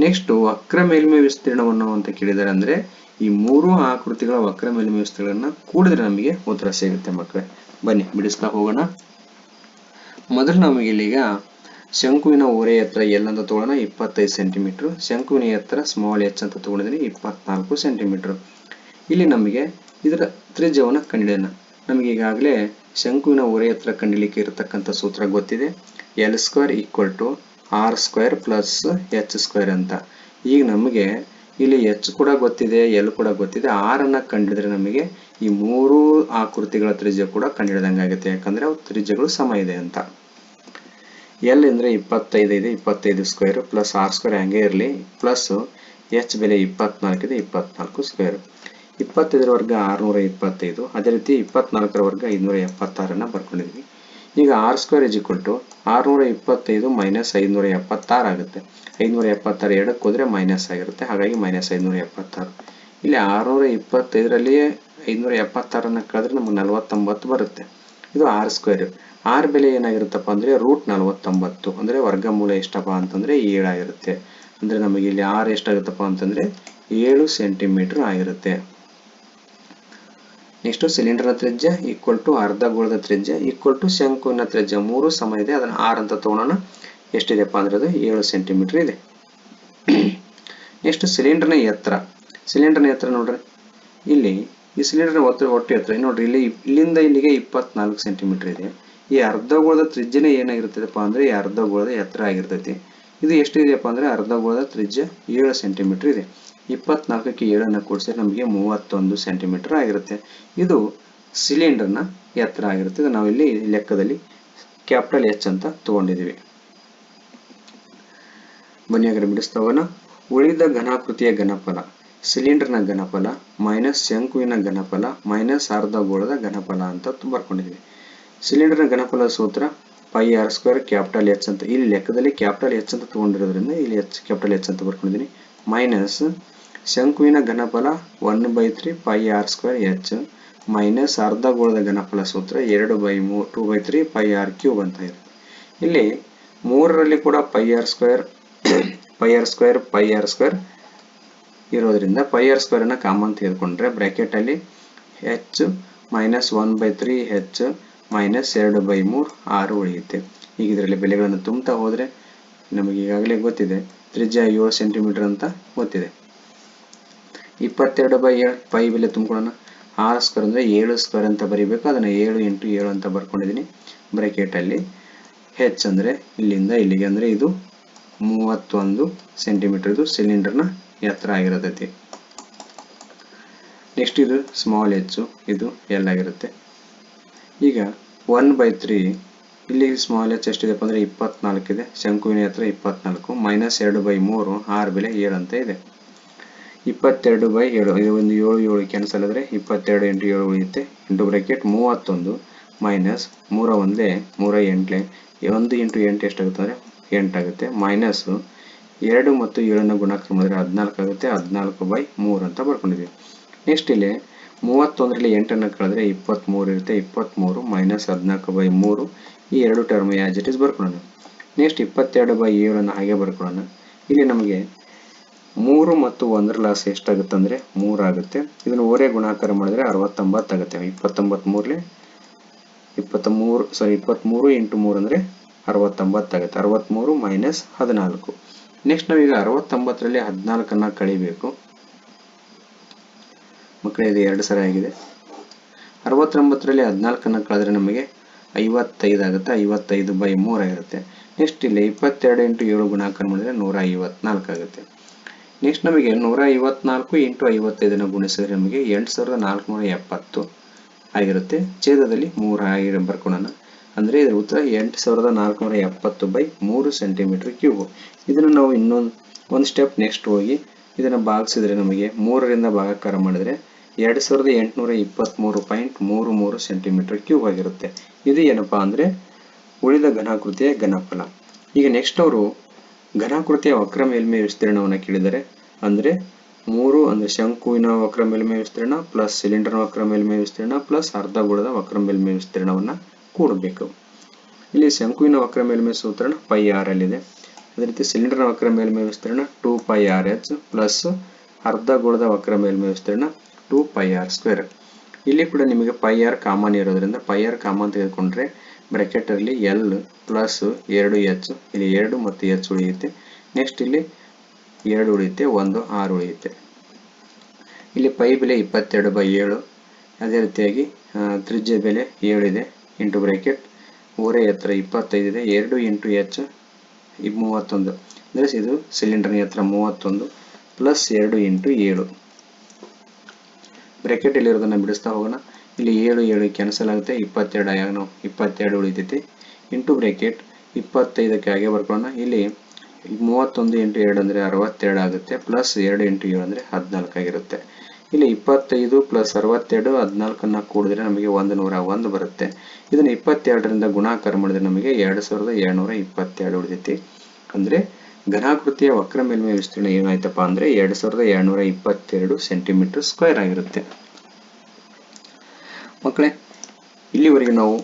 ನೆಕ್ಸ್ಟ್ ವಕ್ರ ಮೇಲ್ಮೈ ವಿಸ್ತೀರ್ಣವನ್ನು ಅಂತ ಕೇಳಿದ್ದಾರೆ, ಅಂದ್ರೆ ಈ ಮೂರು ಆಕೃತಿಗಳ ವಕ್ರ ಮೇಲ್ಮೈ ವಿಸ್ತೀರ್ಣವನ್ನ ಕೂಡಿದ್ರೆ ನಮಗೆ ಉತ್ತರ ಸಿಗುತ್ತೆ ಮಕ್ಕಳೇ. ಬನ್ನಿ ಬಿಡಿಸ್ತಾ ಹೋಗೋಣ. ಮೊದಲು ನಮಗೆ ಇಲ್ಲಿಗ ಶಂಕುವಿನ ಓರೆ ಎತ್ತರ ಎಲ್ ಅಂತ ತಗೊಳ್ಳೋಣ, 25 ಸೆಂಟಿಮೀಟರ್. ಶಂಕುವಿನ ಎತ್ತರ ಸ್ಮಾಲ್ ಎಚ್ ಅಂತ ತಗೊಂಡಿದ್ದೀನಿ, 24 ಸೆಂಟಿಮೀಟರ್. ಇಲ್ಲಿ ನಮಗೆ ಇದರ ತ್ರಿಜ್ಯವನ್ನು ಕಂಡುಹಿಡಿಯೋಣ. ನಮಗೆ ಈಗಾಗಲೇ ಶಂಕುವಿನ ಓರೆ ಎತ್ತರ ಕಂಡುಹಿಡಿಯಲಿಕ್ಕೆ ಇರತಕ್ಕಂಥ ಸೂತ್ರ ಗೊತ್ತಿದೆ, L square equal to R square plus H square ಅಂತ. ಈಗ ನಮಗೆ ಇಲ್ಲಿ ಎಚ್ ಕೂಡ ಗೊತ್ತಿದೆ, ಎಲ್ ಕೂಡ ಗೊತ್ತಿದೆ. ಆರ್ ಅನ್ನ ಕಂಡುಹಿಡಿದ್ರೆ ನಮಗೆ ಈ ಮೂರು ಆಕೃತಿಗಳ ತ್ರಿಜ್ಯ ಕೂಡ ಕಂಡುಹಿಡಿದಂಗಾಗುತ್ತೆ, ಯಾಕಂದ್ರೆ ಅವು ತ್ರಿಜ್ಯಗಳು ಸಮ ಇದೆ ಅಂತ. ಎಲ್ ಅಂದ್ರೆ 25 ಇದೆ, 25 ಸ್ಕ್ವೇರ್ ಪ್ಲಸ್ ಆರ್ ಸ್ಕ್ವೇರ್ ಹಂಗೆ ಇರಲಿ, ಪ್ಲಸ್ ಎಚ್ ಬೆಲೆ 24 ಇದೆ, 24 ಸ್ಕ್ವೇರ್. 25 ವರ್ಗ 625, ಅದೇ ರೀತಿ 24 ವರ್ಗ 576 ಬರ್ಕೊಂಡಿದ್ವಿ. ಈಗ R square is equal to 625 minus 576 ಆಗುತ್ತೆ. 576 ಎರಡಕ್ಕೆ ಹೋದ್ರೆ ಮೈನಸ್ ಆಗಿರುತ್ತೆ, ಹಾಗಾಗಿ ಮೈನಸ್ 576. ಇಲ್ಲಿ 625ರಲ್ಲಿ 576 ಕಳೆದ್ರೆ ನಮಗೆ 49 ಬರುತ್ತೆ. ಇದು ಆರ್ ಸ್ಕ್ವೇರ್. ಆರ್ ಬೆಲೆ ಏನಾಗಿರುತ್ತಪ್ಪ ಅಂದ್ರೆ √49, ಅಂದ್ರೆ ವರ್ಗಮೂಲ ಎಷ್ಟಪ್ಪ ಅಂತಂದ್ರೆ 7 ಆಗಿರುತ್ತೆ. ಅಂದ್ರೆ ನಮಗೆ ಇಲ್ಲಿ ಆರ್ ಎಷ್ಟಾಗುತ್ತಪ್ಪ ಅಂತಂದ್ರೆ 7 ಸೆಂಟಿಮೀಟರ್ ಆಗಿರುತ್ತೆ. ನೆಕ್ಸ್ಟ್ ಸಿಲಿಂಡರ್ ತ್ರಿಜ್ಯ ಈಕ್ವಲ್ ಟು ಅರ್ಧಗೋಳದ ತ್ರಿಜ್ಯ ಈಕ್ವಲ್ ಟು ಶಂಕುವಿನ ತ್ರಿಜ್ಯ, ಮೂರು ಸಮ ಇದೆ. ಅದನ್ನ ಆರ್ ಅಂತ ತಗೊಳ್ಳೋಣ. ಎಷ್ಟಿದೆಪ್ಪ ಅಂದ್ರೆ ಅದು 7 ಸೆಂಟಿಮೀಟರ್ ಇದೆ. ನೆಕ್ಸ್ಟ್ ಸಿಲಿಂಡರ್ನ ಎತ್ತರ. ಸಿಲಿಂಡರ್ನ ಎತ್ತರ ನೋಡ್ರಿ, ಇಲ್ಲಿ ಈ ಸಿಲಿಂಡರ್ನ ಒಟ್ಟು ಎತ್ತರ ನೋಡ್ರಿ, ಇಲ್ಲಿಂದ ಇಲ್ಲಿಗೆ 24 ಸೆಂಟಿಮೀಟರ್ ಇದೆ. ಈ ಅರ್ಧಗೋಳದ ತ್ರಿಜ್ಯನೇ ಏನಾಗಿರ್ತದಪ್ಪ ಅಂದ್ರೆ ಈ ಅರ್ಧಗೋಳದ ಎತ್ತರ ಆಗಿರ್ತೈತಿ. ಇದು ಎಷ್ಟಿದೆಯಪ್ಪ ಅಂದ್ರೆ ಅರ್ಧಗೋಳದ ತ್ರಿಜ್ಯ 7 ಸೆಂಟಿಮೀಟರ್ ಇದೆ. 24ಕ್ಕೆ 7 ಕೂಡಿಸಿದ್ರೆ ನಮಗೆ 31 ಸೆಂಟಿಮೀಟರ್ ಆಗಿರುತ್ತೆ. ಇದು ಸಿಲಿಂಡರ್ನ ಎತ್ತರ ಆಗಿರುತ್ತೆ. ನಾವು ಇಲ್ಲಿ ಲೆಕ್ಕದಲ್ಲಿ ಕ್ಯಾಪಿಟಲ್ ಎಚ್ ಅಂತ ತಗೊಂಡಿದ್ದೀವಿ. ಬನ್ನಿ ಹಾಗಾದ್ರೆ ಬಿಡಿಸ್ತಾ ಹೋಗೋಣ. ಉಳಿದ ಘನಾಕೃತಿಯ ಘನಫಲ, ಸಿಲಿಂಡರ್ನ ಘನಫಲ ಮೈನಸ್ ಶಂಕುವಿನ ಘನಫಲ ಮೈನಸ್ ಅರ್ಧಗೋಳದ ಘನಫಲ ಅಂತ ಬರ್ಕೊಂಡಿದ್ದೀವಿ. ಸಿಲಿಂಡರ್ನ ಘನಫಲದ ಸೂತ್ರ pi R square capital H ಅಂತ, ಇಲ್ಲಿ ಲೆಕ್ಕದಲ್ಲಿ ಕ್ಯಾಪಿಟಲ್ ಎಚ್ ಅಂತ ತಗೊಂಡಿರೋದ್ರಿಂದ ಇಲ್ಲಿ ಕ್ಯಾಪಿಟಲ್ ಎಚ್ ಅಂತ ಬರ್ಕೊಂಡಿದ್ದೀನಿ, ಮೈನಸ್ ಶಂಕುವಿನ ಘನಫಲ 1/3 pi R square H minus ಅರ್ಧಗೋಳದ ಘನಫಲ ಸೂತ್ರ 2/3 ಪೈ ಆರ್ ಕ್ಯೂಬ್ ಅಂತ ಇರುತ್ತೆ. ಇಲ್ಲಿ ಮೂರರಲ್ಲಿ ಕೂಡ ಪೈ ಆರ್ ಸ್ಕ್ವೇರ್ ಇರೋದ್ರಿಂದ ಪೈ ಆರ್ ಸ್ಕ್ವೇರ್ ಅನ್ನ ಕಾಮನ್ ತೆಗೆದುಕೊಂಡ್ರೆ ಬ್ರಾಕೆಟ್ ಅಲ್ಲಿ H minus 1/3 H minus 2/3 R ಉಳಿಯುತ್ತೆ. ಈಗ ಇದರಲ್ಲಿ ಬೆಲೆಗಳನ್ನು ತುಂಬುತ್ತಾ ಹೋದ್ರೆ ನಮಗೆ ಈಗಾಗಲೇ ಗೊತ್ತಿದೆ ತ್ರಿಜ್ಯ 7 ಸೆಂಟಿಮೀಟರ್ ಅಂತ ಗೊತ್ತಿದೆ. 22/7 ಪೈ ಬೆಲೆ ತುಂಬಿಕೊಳ್ಳೋಣ. ಆರ್ ಸ್ಕ್ವೇರ್ ಅಂದ್ರೆ 7 ಸ್ಕ್ವೇರ್ ಅಂತ ಬರೀಬೇಕು, ಅದನ್ನ 7 × 7 ಅಂತ ಬರ್ಕೊಂಡಿದ್ದೀನಿ. ಬ್ರಾಕೆಟ್ ಅಲ್ಲಿ ಹೆಚ್ ಅಂದ್ರೆ ಇಲ್ಲಿಂದ ಇಲ್ಲಿಗೆ ಅಂದ್ರೆ ಇದು 31 ಸೆಂಟಿಮೀಟರ್ ಇದು ಸಿಲಿಂಡರ್ನ ಎತ್ತರ ಆಗಿರತೈತಿ. ನೆಕ್ಸ್ಟ್ ಇದು ಸ್ಮಾಲ್ ಎಚ್, ಇದು ಎಲ್ ಆಗಿರುತ್ತೆ. ಈಗ 1/3 ಇಲ್ಲಿ ಸ್ಮಾಲ್ ಎಚ್ ಎಷ್ಟಿದೆಪ್ಪ ಅಂದ್ರೆ 24 ಇದೆ, ಶಂಕುವಿನ ಎತ್ತರ 24 ಮೈನಸ್ 2/3 ಆರ್ ಬೆಲೆ 7 ಅಂತ ಇದೆ. 22/7 ಇದು ಒಂದು 7 ಕ್ಯಾನ್ಸಲ್ ಆದರೆ 22 × 7 ಉಳಿಯುತ್ತೆ. ಇಂಟು ಬ್ರಾಕೆಟ್ 31 ಮೈನಸ್ 3 1 3 8 1 × 8 ಎಷ್ಟಾಗುತ್ತೆ ಅಂದರೆ 8 ಆಗುತ್ತೆ. ಮೈನಸ್ 2 ಮತ್ತು 7 ಗುಣಾಕಾರ ಮಾಡಿದ್ರೆ 14 ಆಗುತ್ತೆ. 14/3 ಅಂತ ಬರ್ಕೊಂಡಿದ್ದೀವಿ. ನೆಕ್ಸ್ಟ್ ಇಲ್ಲಿ 31ರಲ್ಲಿ 8 ಕಳೆದ್ರೆ 23 ಇರುತ್ತೆ. 23 ಮೈನಸ್ 14/3 ಈ ಎರಡು ಟರ್ಮ್ ಆಸ್ ಇಟ್ ಇಸ್ ಬರ್ಕೊಳ್ಳೋಣ. ನೆಕ್ಸ್ಟ್ 22/7 ಹಾಗೆ ಬರ್ಕೊಳ್ಳೋಣ. ಇಲ್ಲಿ ನಮಗೆ 3 ಮತ್ತು 1 ಲಾಸ್ ಎಷ್ಟಾಗುತ್ತೆ ಅಂದರೆ 3 ಆಗುತ್ತೆ. ಇದನ್ನು ಓರೆ ಗುಣಾಕಾರ ಮಾಡಿದ್ರೆ 69 ಆಗುತ್ತೆ. 23 × 3 ಅಂದರೆ 69 ಆಗುತ್ತೆ. 63 ಮೈನಸ್ 14. ನೆಕ್ಸ್ಟ್ ನಾವೀಗ 69ರಲ್ಲಿ 14 ಕಳಿಬೇಕು ಮಕ್ಕಳೇ, ಇದು 2 ಸರಿ ಆಗಿದೆ. 69ರಲ್ಲಿ 14 ಕಳೆದ್ರೆ ನಮಗೆ 55 ಆಗುತ್ತೆ. 55/3 ಆಗಿರುತ್ತೆ. ನೆಕ್ಸ್ಟ್ ಇಲ್ಲಿ 22 × 7 ಗುಣಾಕಾರ ಮಾಡಿದ್ರೆ 154 ಆಗುತ್ತೆ. ನೆಕ್ಸ್ಟ್ ನಮಗೆ 154 × 55 ಗುಣಿಸಿದ್ರೆ ನಮಗೆ 8470 ಆಗಿರುತ್ತೆ. ಛೇದದಲ್ಲಿ 3 ಆಗಿ ಬರ್ಕೊಳ್ಳೋಣ. ಅಂದ್ರೆ ಇದರ ಉತ್ತರ 8470/3 ಸೆಂಟಿಮೀಟರ್ ಕ್ಯೂಬ್. ಇದನ್ನು ನಾವು ಒಂದು ಸ್ಟೆಪ್ ನೆಕ್ಸ್ಟ್ ಹೋಗಿ ಇದನ್ನು ಭಾಗಿಸಿದ್ರೆ ನಮಗೆ 3ರಿಂದ ಭಾಗಾಕಾರ ಮಾಡಿದ್ರೆ 2823.33 ಸೆಂಟಿಮೀಟರ್ ಕ್ಯೂಬ್ ಆಗಿರುತ್ತೆ. ಇದು ಏನಪ್ಪಾ ಅಂದ್ರೆ ಉಳಿದ ಘನಾಕೃತಿಯ ಘನಫಲ. ಈಗ ನೆಕ್ಸ್ಟ್ ಅವರು ಘನಾಕೃತಿಯ ವಕ್ರ ಮೇಲ್ಮೈ ವಿಸ್ತೀರ್ಣವನ್ನು ಕೇಳಿದರೆ, ಅಂದರೆ 3 ಅಂದರೆ ಶಂಕುವಿನ ವಕ್ರ ಮೇಲ್ಮೈ ವಿಸ್ತೀರ್ಣ ಪ್ಲಸ್ ಸಿಲಿಂಡರ್ನ ವಕ್ರ ಮೇಲ್ಮೈ ವಿಸ್ತೀರ್ಣ ಪ್ಲಸ್ ಅರ್ಧಗೋಳದ ವಕ್ರ ಮೇಲ್ಮೈ ವಿಸ್ತೀರ್ಣವನ್ನು ಕೂಡಬೇಕು. ಇಲ್ಲಿ ಶಂಕುವಿನ ವಕ್ರ ಮೇಲ್ಮೈ ಸೂತ್ರ ಪೈ ಆರ್ ಅಲ್ಲಿದೆ. ಅದೇ ರೀತಿ ಸಿಲಿಂಡರ್ನ ವಕ್ರ ಮೇಲ್ಮೈ ವಿಸ್ತೀರ್ಣ 2πrh ಪ್ಲಸ್ ಅರ್ಧಗೋಳದ ವಕ್ರ ಮೇಲ್ಮೈ ವಿಸ್ತೀರ್ಣ 2πr². ಇಲ್ಲಿ ಕೂಡ ನಿಮಗೆ ಪೈ ಆರ್ ಕಾಮನ್ ಇರೋದ್ರಿಂದ ಪೈ ಆರ್ ಕಾಮನ್ ತೆಗೆದುಕೊಂಡ್ರೆ ಬ್ರಾಕೆಟ್ ಅಲ್ಲಿ ಎಲ್ ಪ್ಲಸ್ 2h, ಇಲ್ಲಿ 2 ಮತ್ತು h ಉಳಿಯುತ್ತೆ. ನೆಕ್ಸ್ಟ್ ಇಲ್ಲಿ 2 ಉಳಿಯುತ್ತೆ, 1 6 ಉಳಿಯುತ್ತೆ. ಇಲ್ಲಿ ಪೈ ಬೆಲೆ 22/7. ಅದೇ ರೀತಿಯಾಗಿ ತ್ರಿಜ್ಯ ಬೆಲೆ 7 ಇದೆ. ಇಂಟು ಬ್ರಾಕೆಟ್ ಓರೆ ಎತ್ತರ 25 ಇದೆ. 2 ಇಂಟು h 31, ಅಂದರೆ ಇದು ಸಿಲಿಂಡರ್ನ ಎತ್ತರ 31 ಪ್ಲಸ್ 2 ಇಂಟು 7. ಬ್ರಾಕೆಟ್ ಇಲ್ಲಿರೋದನ್ನ ಬಿಡಿಸ್ತಾ ಹೋಗೋಣ. ಇಲ್ಲಿ 7 7 ಕ್ಯಾನ್ಸಲ್ ಆಗುತ್ತೆ, 22 ಆಗ ನಾವು 22 ಉಳಿತೈತಿ. ಇಂಟು ಬ್ರಾಕೆಟ್ 25ಕ್ಕೆ ಹಾಗೆ ಬರ್ಕೊಳ್ಳೋಣ. ಇಲ್ಲಿ 31 ಇಂಟು 2 ಅಂದರೆ 62 ಆಗುತ್ತೆ, ಪ್ಲಸ್ 2 ಇಂಟು 7 ಅಂದರೆ 14 ಆಗಿರುತ್ತೆ. ಇಲ್ಲಿ 25 ಪ್ಲಸ್ 62 14ನ್ನ ಕೂಡಿದ್ರೆ ನಮಗೆ 101 ಬರುತ್ತೆ. ಇದನ್ನು 22ರಿಂದ ಗುಣಾಕಾರ ಮಾಡಿದ್ರೆ ನಮಗೆ 2722 ಉಳಿತೈತಿ. ಅಂದರೆ ಘನಾಕೃತಿಯ ವಕ್ರ ಮೇಲ್ಮೈ ವಿಸ್ತೀರ್ಣ ಏನಾಯ್ತಪ್ಪ ಅಂದರೆ 2222 ಸೆಂಟಿಮೀಟರ್ ಸ್ಕ್ವೇರ್ ಆಗಿರುತ್ತೆ. ಮಕ್ಕಳೇ, ಇಲ್ಲಿವರೆಗೆ ನಾವು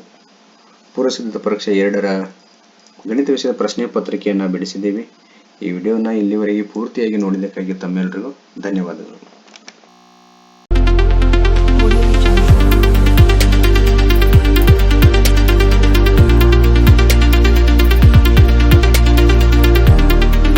ಪೂರ್ವಸಿದ್ಧತಾ ಪರೀಕ್ಷೆ 2ರ ಗಣಿತ ವಿಷಯದ ಪ್ರಶ್ನೆ ಪತ್ರಿಕೆಯನ್ನು ಬಿಡಿಸಿದ್ದೀವಿ. ಈ ವಿಡಿಯೋನ ಇಲ್ಲಿವರೆಗೆ ಪೂರ್ತಿಯಾಗಿ ನೋಡಿದ್ದಕ್ಕಾಗಿ ತಮ್ಮೆಲ್ಲರಿಗೂ ಧನ್ಯವಾದಗಳು.